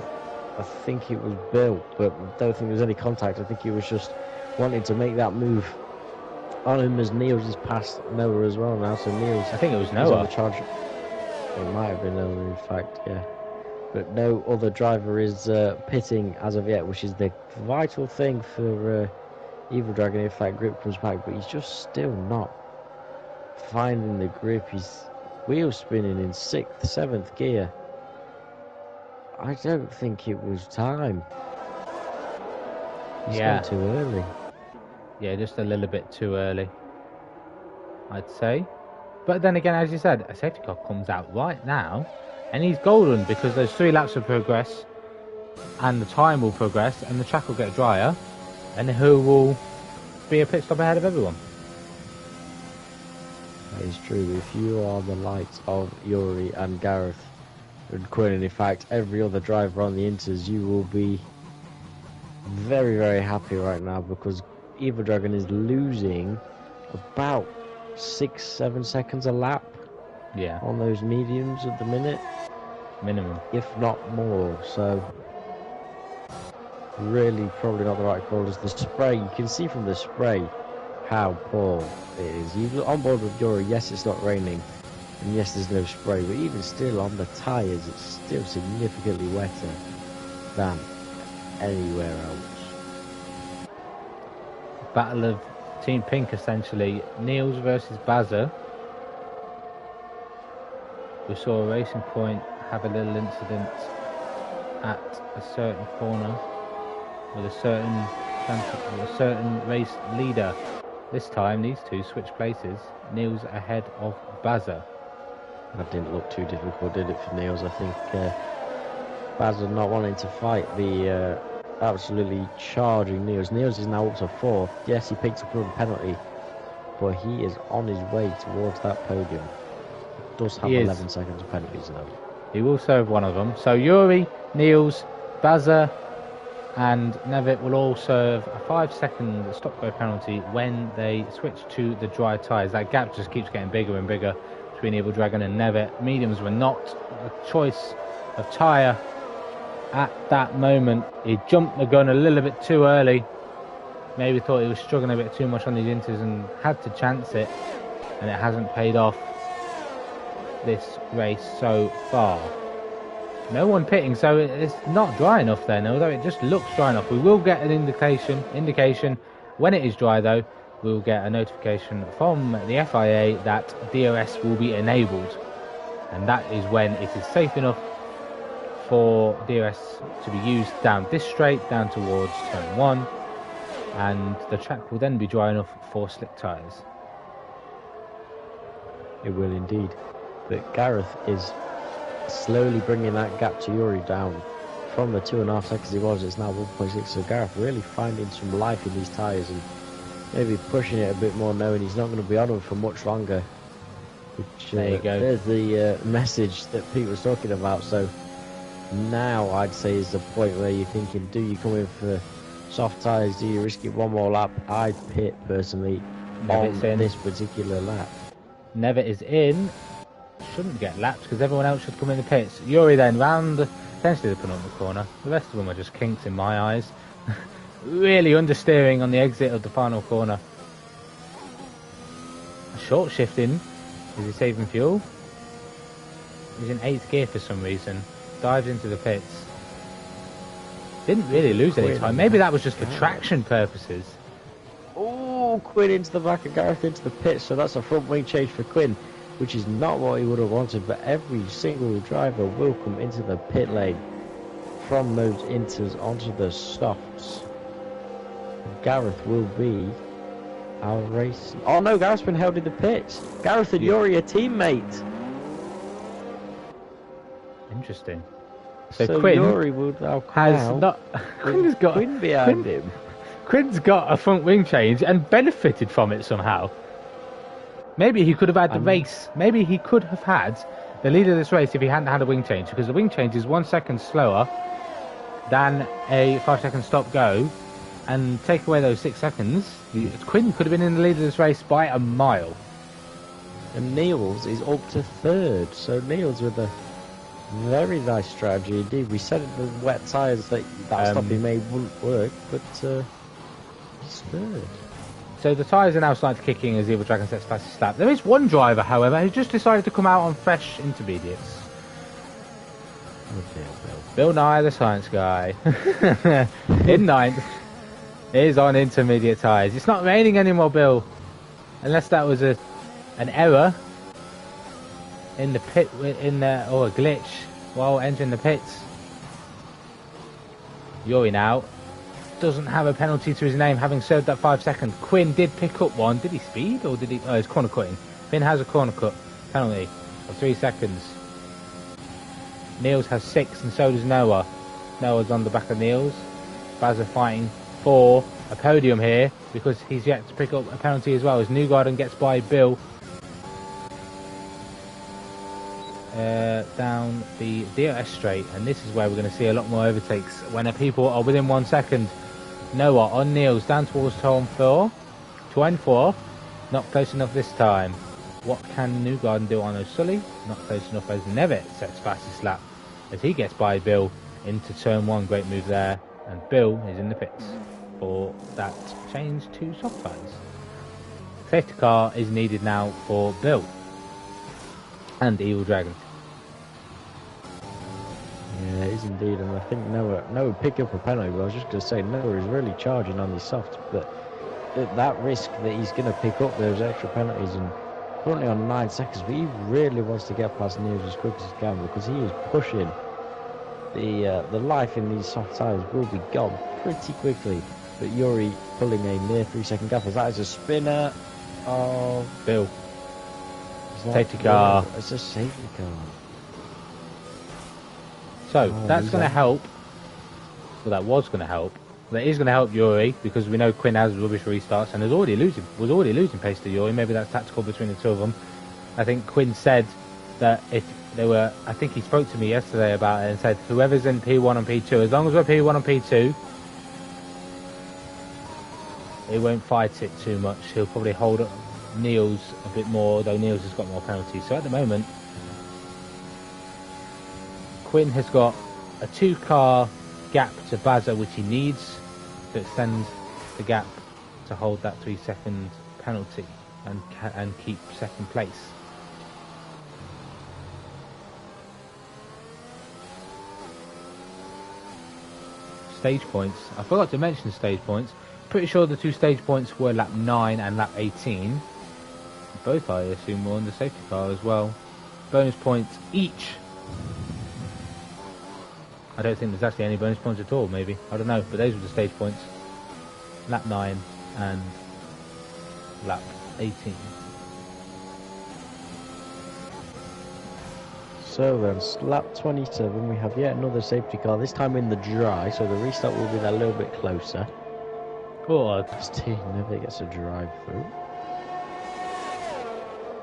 I think it was Bill, but I don't think there was any contact. I think he was just wanting to make that move on him as Niels is past Noah as well now. So Niels, I think it was is Noah. on the charge. It might have been Noah, in fact, yeah. But no other driver is pitting as of yet, which is the vital thing for Evil Dragon if that grip comes back. But he's just still not finding the grip. He's wheel spinning in 6th, 7th gear. I don't think it was time. He's gone too early. Yeah, just a little bit too early, I'd say. But then again, as you said, a safety car comes out right now, and he's golden because those 3 laps will progress, and the time will progress, and the track will get drier, and he will be a pit stop ahead of everyone. That is true. If you are the likes of Yuri and Gareth and Quinn, and in fact every other driver on the Inters, you will be very, very happy right now because Evil Dragon is losing about 6-7 seconds a lap on those mediums at the minute, minimum, if not more. So really probably not the right call. As the spray, you can see from the spray how poor it is. You on board with Yuri, yes, it's not raining, and yes, there's no spray, but even still on the tyres, it's still significantly wetter than anywhere else. Battle of Team Pink, essentially. Niels versus Bazza. We saw a Racing Point have a little incident at a certain corner with a certain race leader This time, these two switch places. Niels ahead of Bazza. That didn't look too difficult, did it, for Niels? I think Bazza not wanting to fight the absolutely charging Niels. Niels is now up to 4th. Yes, he picked up a penalty, but he is on his way towards that podium. Does have 11 seconds of penalties though. He will serve one of them. So Yuri, Niels, Bazza, and Nevitt will all serve a 5-second stop-go penalty when they switch to the dry tyres. That gap just keeps getting bigger and bigger between Evil Dragon and Nevitt. Mediums were not the choice of tyre at that moment. He jumped the gun a little bit too early. Maybe thought he was struggling a bit too much on these inters and had to chance it, and it hasn't paid off this race so far. No one pitting, so it's not dry enough then, although it just looks dry enough. We will get an indication when it is dry though. We'll get a notification from the FIA that DRS will be enabled, and that is when it is safe enough for DRS to be used down this straight, down towards turn 1, and the track will then be dry enough for slick tyres. It will indeed. But Gareth is slowly bringing that gap to Yuri down from the 2.5 seconds he was. It's now 1.6. So Gareth really finding some life in these tyres and maybe pushing it a bit more, knowing he's not going to be on them for much longer. Which, there you go. There's the message that Pete was talking about. So now I'd say is the point where you're thinking, do you come in for soft tyres? Do you risk it one more lap? I'd pit personally on this particular lap. Nevitt is in. Shouldn't get lapped because everyone else should come in the pits. Yuri then round potentially the penultimate corner. The rest of them are just kinks in my eyes. Really understeering on the exit of the final corner. Short shifting. Is he saving fuel? He's in 8th gear for some reason. Dives into the pits. Didn't really lose any time. Maybe that was just for traction purposes. Oh, Quinn into the back of Gareth into the pits. So that's a front wing change for Quinn, which is not what he would have wanted, but every single driver will come into the pit lane from those inters onto the softs. Gareth will be our race. Oh no, Gareth's been held in the pits. Gareth and Yuri are teammates. Interesting. So Quinn Yuri will now has not. Quinn's got Quinn behind him. Quinn's got a front wing change and benefited from it somehow. Maybe he could have had the race. Maybe he could have had the lead of this race if he hadn't had a wing change, because the wing change is 1 second slower than a 5-second stop go, and take away those 6 seconds. Quinn could have been in the lead of this race by a mile. And Niels is up to 3rd, so Niels with a very nice strategy indeed. We said the wet tyres that stop he made wouldn't work, but he's 3rd. So the tyres are now starting to kick in as Evil Dragon sets fastest lap. There is one driver, however, who just decided to come out on fresh intermediates. Okay, Bill Nye, the science guy, in 9th, is on intermediate tyres. It's not raining anymore, Bill, unless that was an error in the pit, or a glitch while entering the pits. Yuri now doesn't have a penalty to his name, having served that 5 seconds. Quinn did pick up one. Did he speed or did he? Oh, it's corner cutting. Finn has a corner cut penalty of 3 seconds. Niels has 6, and so does Noah. Noah's on the back of Niels. Bazza fighting for a podium here because he's yet to pick up a penalty as well as Newgarden gets by Bill down the DRS straight, and this is where we're going to see a lot more overtakes when people are within 1 second. Noah on Niels down towards turn 4, not close enough this time. What can Newgarden do on O'Sully? Not close enough as Nevitt sets fastest lap as he gets by Bill into turn 1. Great move there, and Bill is in the pits for that change to soft tyres. Safety car is needed now for Bill and Evil Dragon. Yeah, it is indeed, and I think Noah picked up a penalty, but I was just going to say Noah is really charging on these softs, but that risk that he's going to pick up those extra penalties, and currently on 9 seconds, but he really wants to get past Niels as quick as he can because he is pushing. The life in these soft tyres will be gone pretty quickly. But Yuri pulling a near 3-second gap as that is a spinner of Bill. that, Safety car. Yeah, it's a safety car. So that's going to help. Well, that was going to help. That is going to help Yuri because we know Quinn has rubbish restarts and was already losing pace to Yuri. Maybe that's tactical between the two of them. I think Quinn said that if they were, I think he spoke to me yesterday about it and said whoever's in P1 and P2, as long as we're P1 and P2, he won't fight it too much. He'll probably hold up Niels a bit more, though Niels has got more penalties. So at the moment, Quinn has got a 2-car gap to Bazza, which he needs to extend the gap to hold that 3-second penalty and keep second place. Stage points. I forgot to mention stage points. Pretty sure the 2 stage points were lap 9 and lap 18. Both, I assume, were on the safety car as well. Bonus points each. I don't think there's actually any bonus points at all, maybe. I don't know, but those were the stage points. Lap 9 and lap 18. So then, lap 27, we have yet another safety car, this time in the dry, so the restart will be a little bit closer. Or Never gets a drive through.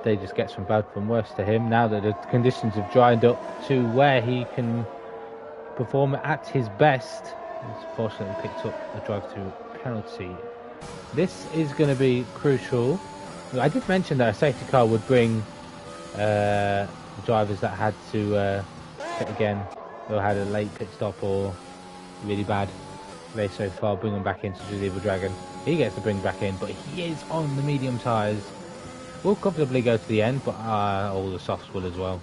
they just gets from bad from worse to him now that the conditions have dried up to where he can perform at his best. He's fortunately picked up a drive-through penalty. This is going to be crucial. I did mention that a safety car would bring drivers that had to pit again, or had a late pit stop or really bad race so far, bring them back into the Evil Dragon. He gets to bring back in, but he is on the medium tyres. Will comfortably go to the end, but all the softs will as well.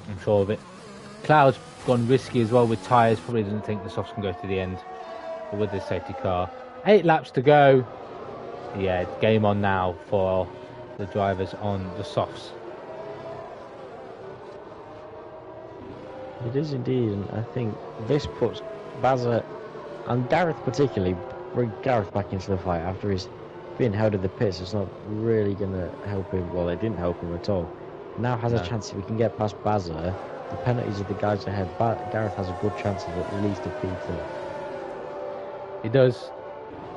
I'm sure of it. Cloud's gone risky as well with tyres, probably doesn't think the softs can go to the end. But with this safety car, 8 laps to go. Yeah, game on now for the drivers on the softs. It is indeed, and I think this puts Bazza and Gareth particularly, bring Gareth back into the fight after he's being held in the pits. It's not really going to help him. Well, it didn't help him at all. Now has a chance if we can get past Bazza. The penalties of the guys ahead. Gareth has a good chance of at least a P2. He does.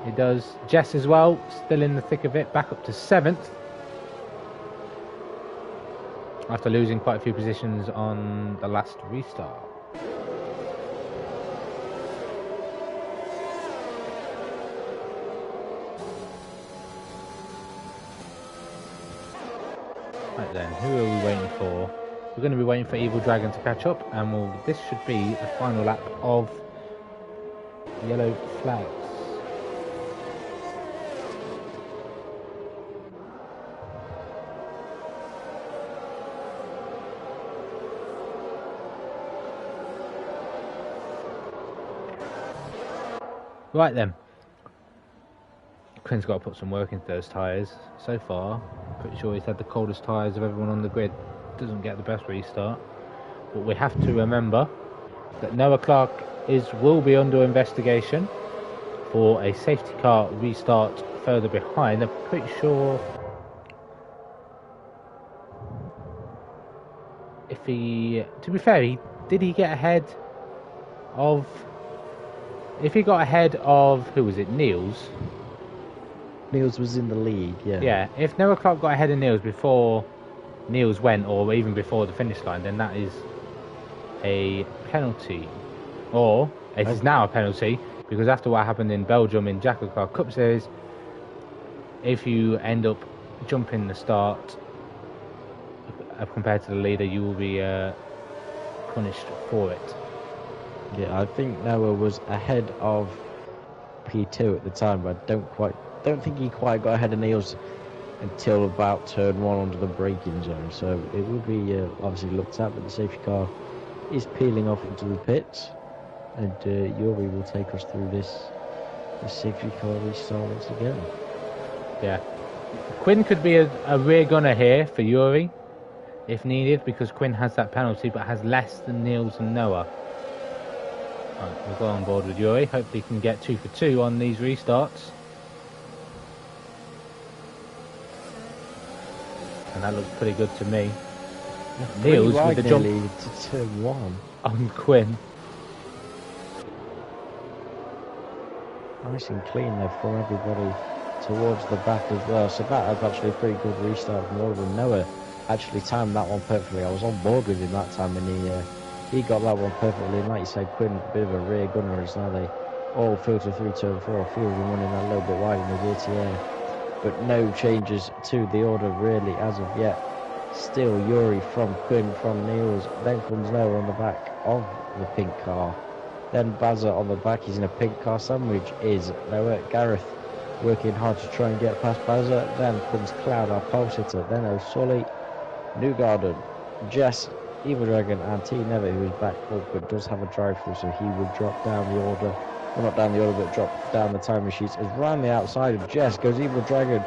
He does. Jess as well, still in the thick of it, back up to 7th. After losing quite a few positions on the last restart. Right then, who are we waiting for? We're going to be waiting for Evil Dragon to catch up, and this should be the final lap of yellow flags. Right then, Quinn's got to put some work into those tyres. So far, pretty sure he's had the coldest tyres of everyone on the grid. Doesn't get the best restart. But we have to remember that Noah Clark will be under investigation for a safety car restart further behind. I'm pretty sure if he, to be fair, did he get ahead of, if he got ahead of, who was it, Niels? Niels was in the lead, yeah. Yeah, if Noah Clark got ahead of Niels before Niels went, or even before the finish line, then that is a penalty. Or it is now a penalty, because after what happened in Belgium in JACKOCAR Cup Series, if you end up jumping the start compared to the leader, you will be punished for it. Yeah, I think Noah was ahead of P2 at the time, but I don't think he quite got ahead of Niels until about turn 1 under the braking zone. So it will be obviously looked at, but the safety car is peeling off into the pits, and Yuri will take us through this safety car restart once again. Yeah, Quinn could be a rear gunner here for Yuri if needed, because Quinn has that penalty but has less than Niels and Noah. Right, we'll go on board with Yuri. Hopefully he can get 2 for 2 on these restarts. And that looks pretty good to me. Niels with the jump to turn 1 on Quinn. Nice and clean there from everybody towards the back as well. So that was actually a pretty good restart from all of them. Noah actually timed that one perfectly. I was on board with him that time, and he got that one perfectly. And like you said, Quinn, a bit of a rear gunner, as now they all filter through turn 4. A few of them running that little bit wide in the DTA, but no changes to the order really as of yet. Still Yuri from Quinn from Niels. Then comes Noah on the back of the pink car. Then Bazza on the back. He's in a pink car. Sandwich is Noah. Gareth working hard to try and get past Bazza. Then comes Cloud, our pole sitter. Then O'Sully, Newgarden, Jess, Evil Dragon, and T Never, who is back up but does have a drive through, so he would drop down the order. Well, not down the order, but drop down the timing sheets. As round the outside of Jess goes Evil Dragon.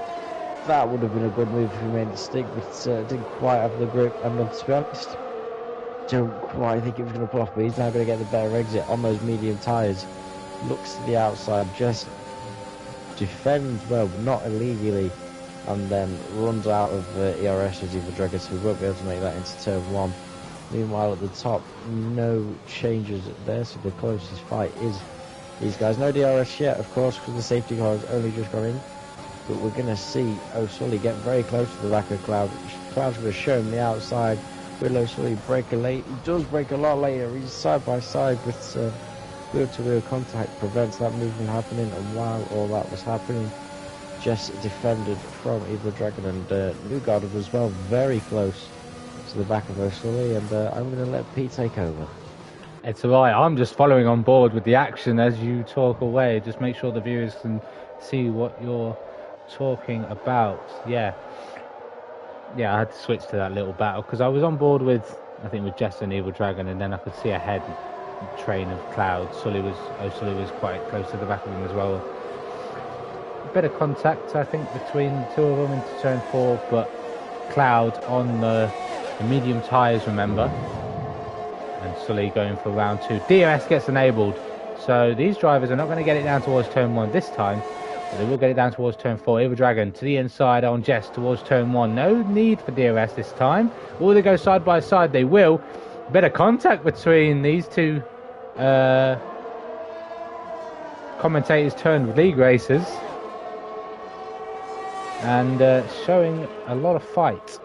That would have been a good move if he made it stick, but didn't quite have the grip. And to be honest, don't quite think it was going to pull off, but he's now going to get the better exit on those medium tyres. Looks to the outside, just defends well, but not illegally, and then runs out of ERS as Evil Dragon, so we won't be able to make that into turn 1. Meanwhile, at the top, no changes there, so the closest fight is these guys. No DRS yet, of course, because the safety car has only just gone in. But we're going to see O'Sully get very close to the back of Cloud. Cloud's going to show him the outside. Will O'Sully break a late? He does break a lot later. He's side by side with wheel-to-wheel contact, prevents that movement happening. And while all that was happening, Jess defended from Evil Dragon, and Newgarden as well, very close to the back of O'Sully. And I'm going to let Pete take over. It's alright, I'm just following on board with the action as you talk away. Just make sure the viewers can see what you're talking about. Yeah, I had to switch to that little battle because I was on board with, I think, with Jess and Evil Dragon, and then I could see a head train of Cloud. O'Sully was quite close to the back of him as well. A bit of contact, I think, between the two of them into turn 4, but Cloud on the medium tyres, remember, and Sully going for round 2. DRS gets enabled, so these drivers are not going to get it down towards turn 1 this time. They will get it down towards turn 4. Evil Dragon to the inside on Jess towards turn 1. No need for DRS this time. Will they go side by side? They will. Better contact between these two commentators turned league racers. And showing a lot of fight.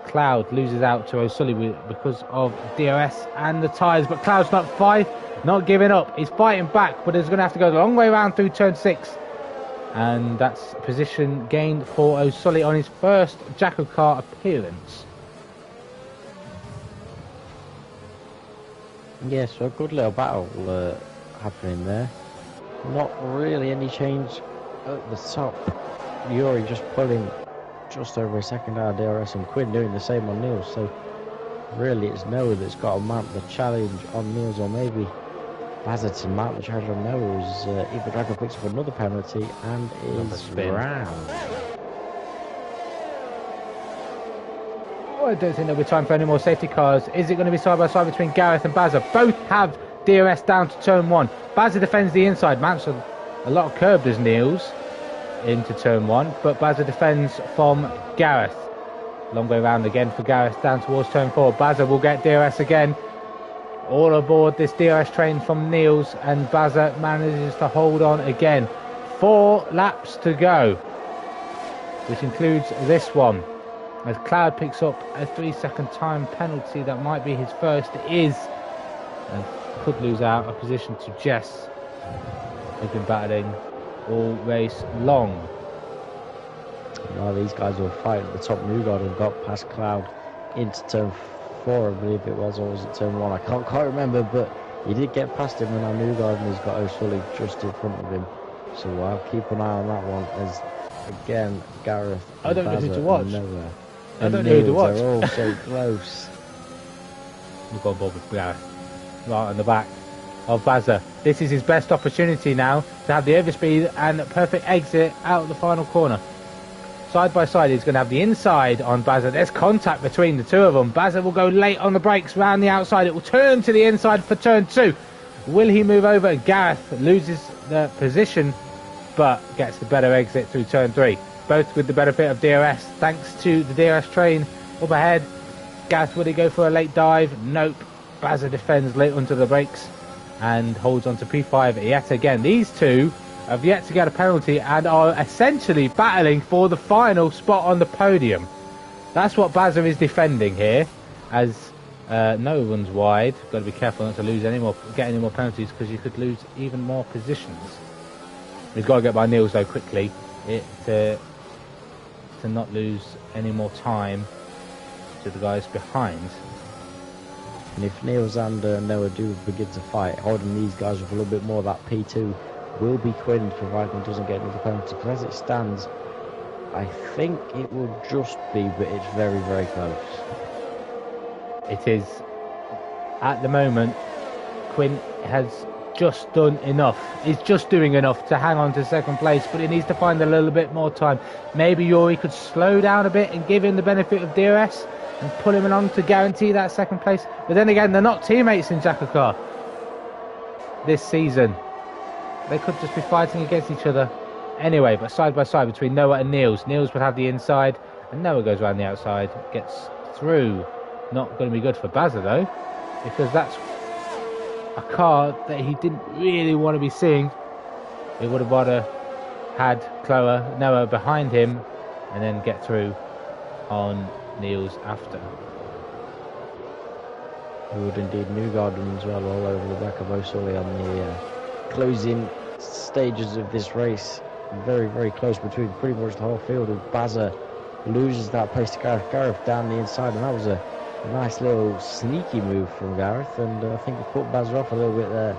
Cloud loses out to O'Sully because of DRS and the tyres. But Cloud's not giving up. He's fighting back, but he's going to have to go the long way around through turn 6. And that's position gained for O'Sully on his first JACKOCAR appearance. Yeah, so a good little battle happening there. Not really any change at the top. Yuri just pulling just over a second out of DRS, and Quinn doing the same on Niels. So really it's Noah that's got to mount the challenge on Niels, or maybe Bazza to mount the challenge on Noah, as Evil Dragon picks up another penalty and is round. Oh, I don't think there'll be time for any more safety cars. Is it going to be side by side between Gareth and Bazza? Both have DRS down to turn 1. Bazza defends the inside, mounts a lot of curb as Niels into turn 1, but Bazza defends from Gareth. Long way round again for Gareth down towards turn 4. Bazza will get DRS again. All aboard this DRS train from Niels, and Bazza manages to hold on again. 4 laps to go, which includes this one, as Cloud picks up a 3-second time penalty. That might be his first. It is, and could lose out a position to Jess, who's been battling all race long. Now these guys will fight at the top. Newgarden got past Cloud into turn 4, I believe it was, or was it turn 1? I can't quite remember, but he did get past him, and now Newgarden has got O'Sully just in front of him. So I'll keep an eye on that one, as again Gareth, I don't know who to watch. I don't know who to watch. They're all so close. We've got Bob with Gareth right on the back of Bazza. This is his best opportunity now to have the overspeed and perfect exit out of the final corner. Side by side, he's going to have the inside on Bazza. There's contact between the two of them. Bazza will go late on the brakes round the outside. It will turn to the inside for turn 2. Will he move over? Gareth loses the position, but gets the better exit through turn 3. Both with the benefit of DRS, thanks to the DRS train up ahead. Gareth, will he go for a late dive? Nope. Bazza defends late under the brakes and holds on to P5 yet again. These two have yet to get a penalty and are essentially battling for the final spot on the podium. That's what Bazza is defending here, as no runs wide. Got to be careful not to lose get any more penalties, because you could lose even more positions. He's got to get by Niels though quickly to not lose any more time to the guys behind. And if Niels and Noah do begin to fight, holding these guys with a little bit more, that P2 will be Quinn, providing he doesn't get another penalty. Because as it stands, I think it will just be, but it's very, very close. It is, at the moment, Quinn has just done enough. He's just doing enough to hang on to second place, but he needs to find a little bit more time. Maybe Yuri could slow down a bit and give him the benefit of DRS and pull him along to guarantee that second place. But then again, they're not teammates in JACKOCAR this season. They could just be fighting against each other anyway, but side by side between Noah and Niels. Niels would have the inside, and Noah goes around the outside, gets through. Not going to be good for Bazza though, because that's a car that he didn't really want to be seeing. He would have rather had Noah behind him and then get through on Niels after. He would indeed. Newgarden as well, all over the back of O'Sully on the closing stages of this race. Very, very close between pretty much the whole field, and Bazza loses that place to Gareth. Gareth down the inside, and that was a nice little sneaky move from Gareth, and I think he put Bazza off a little bit there.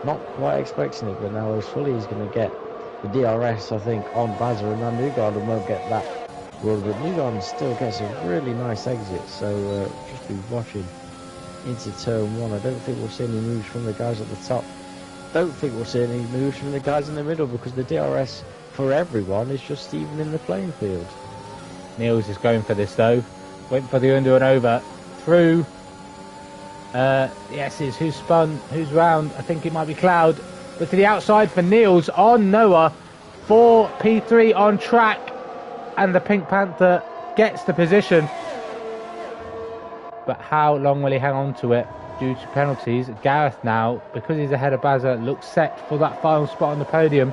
Not quite expecting it, but now O'Sully is going to get the DRS, I think, on Bazza, and now Newgarden won't get that run, but Newgarden still gets a really nice exit, so just be watching into turn 1. I don't think we'll see any moves from the guys at the top. Don't think we'll see any moves from the guys in the middle, because the DRS for everyone is just even in the playing field. Niels is going for this though. Went for the under and over. Through. Yes, it's who's spun, who's round. I think it might be Cloud. But to the outside for Niels on Noah. For P3 on track. And the Pink Panther gets the position. But how long will he hang on to it due to penalties? Gareth now, because he's ahead of Bazza, looks set for that final spot on the podium.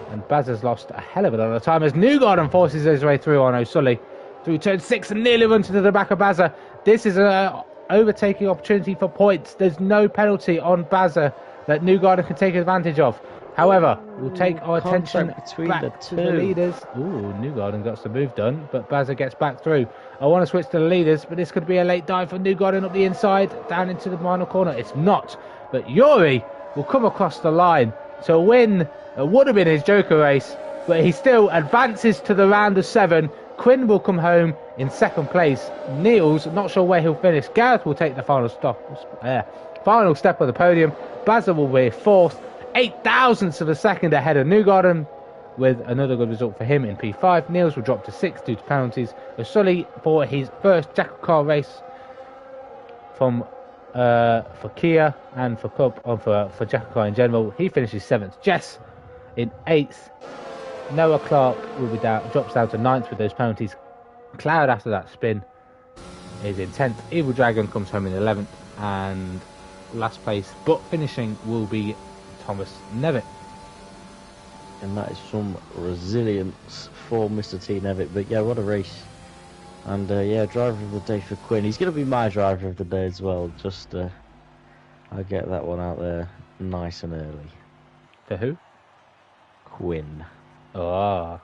And Bazza's lost a hell of a lot of time as Newgarden forces his way through on O'Sully. Through turn 6 and nearly runs into the back of Bazza. This is an overtaking opportunity for points. There's no penalty on Bazza that Newgarden can take advantage of. However, we'll take our attention back to the leaders. Ooh, Newgarden got some move done, but Bazza gets back through. I want to switch to the leaders, but this could be a late dive for Newgarden up the inside, down into the final corner. It's not, but Yuri will come across the line to win. It would have been his Joker race, but he still advances to the round of 7. Quinn will come home in second place. Niels, not sure where he'll finish. Gareth will take the final step of the podium. Bazza will be 4th, 8 thousandths of a second ahead of Newgarden, with another good result for him in P5. Niels will drop to 6th due to penalties. O'Sully, for his first JACKOCAR race from for Kia and for Club, for JACKOCAR in general, he finishes 7th. Jess in 8th. Noah Clark will be drops down to 9th with those penalties. Cloud, after that spin, is in 10th. Evil Dragon comes home in 11th, and last place, but finishing, will be Thomas Nevitt. And that is some resilience for Mr. T. Nevitt. But yeah, what a race. And yeah, driver of the day for Quinn. He's going to be my driver of the day as well. Just I'll get that one out there nice and early. For who? Quinn. Oh.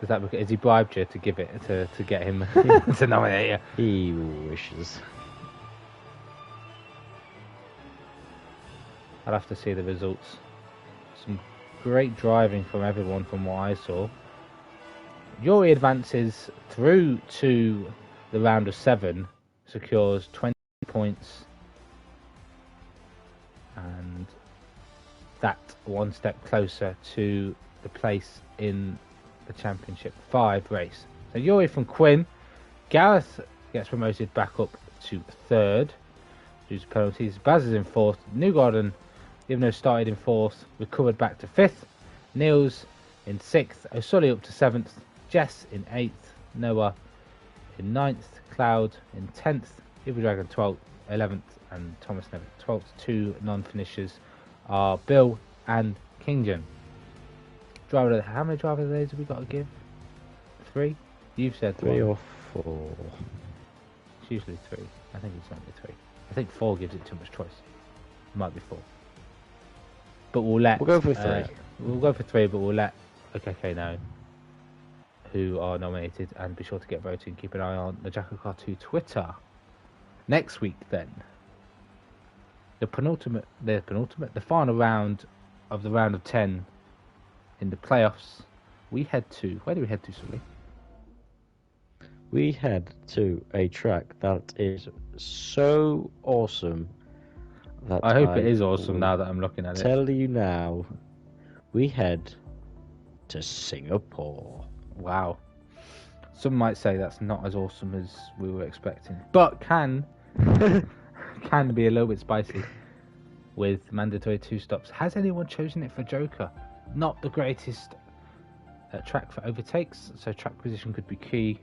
Is that because, has he bribed you to give it to get him to nominate you? He wishes. I'll have to see the results. Some great driving from everyone from what I saw. Yuri advances through to the round of 7, secures 20 points, and that one step closer to the place in the Championship 5 race. So Yuri from Quinn. Gareth gets promoted back up to 3rd. due to penalties. Baz is in 4th. Newgarden, even though started in 4th, recovered back to 5th. Niels in 6th. O'Sully up to 7th. Jess in 8th. Noah in 9th. Cloud in 10th. Evil Dragon 12th, 11th, and Thomas Never 12th. 2 non-finishers are Bill and Kingdom. How many driver days have we got to give? 3? You've said 3 1. or 4. It's usually 3. I think it's only 3. I think 4 gives it too much choice. It might be 4. But we'll go for 3. We'll go for 3, but we'll let OKK know who are nominated, and be sure to get voting. Keep an eye on the JACKOCAR 2 Twitter. Next week, then, the final round of the round of 10 in the playoffs. We head to, where do we head to, Sully? We head to a track that is so awesome that I hope it is awesome now that I'm looking at it. Tell you now, we head to Singapore. Wow. Some might say that's not as awesome as we were expecting, but can be a little bit spicy with mandatory 2 stops. Has anyone chosen it for Joker? Not the greatest track for overtakes, so track position could be key,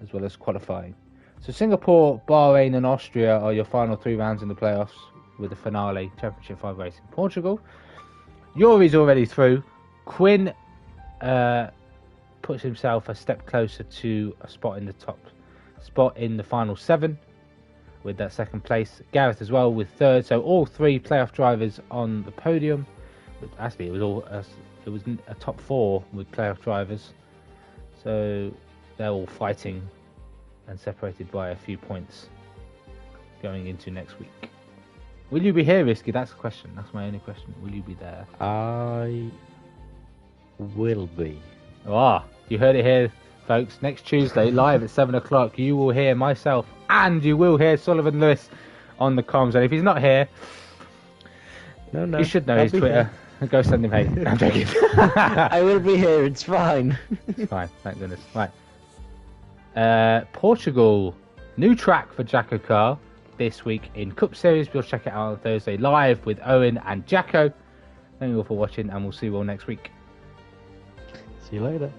as well as qualifying. So Singapore, Bahrain and Austria are your final 3 rounds in the playoffs, with the finale, Championship 5 race in Portugal. Yuri's already through. Quinn puts himself a step closer to a spot in the final 7 with that 2nd place. Gareth as well with 3rd. So all 3 playoff drivers on the podium. Actually, it was a top 4 with playoff drivers. So they're all fighting and separated by a few points going into next week. Will you be here, Risky? That's the question. That's my only question. Will you be there? I will be. Ah, you heard it here, folks. Next Tuesday, live at 7 o'clock, you will hear myself and you will hear Sullivan Lewis on the comms. And if he's not here, you should know his Twitter. Go send him hate. I'm joking. I will be here. It's fine. It's fine. Thank goodness. Right. Portugal. New track for JACKOCAR this week in Cup Series. We'll check it out on Thursday live with Owen and Jacko. Thank you all for watching, and we'll see you all next week. See you later.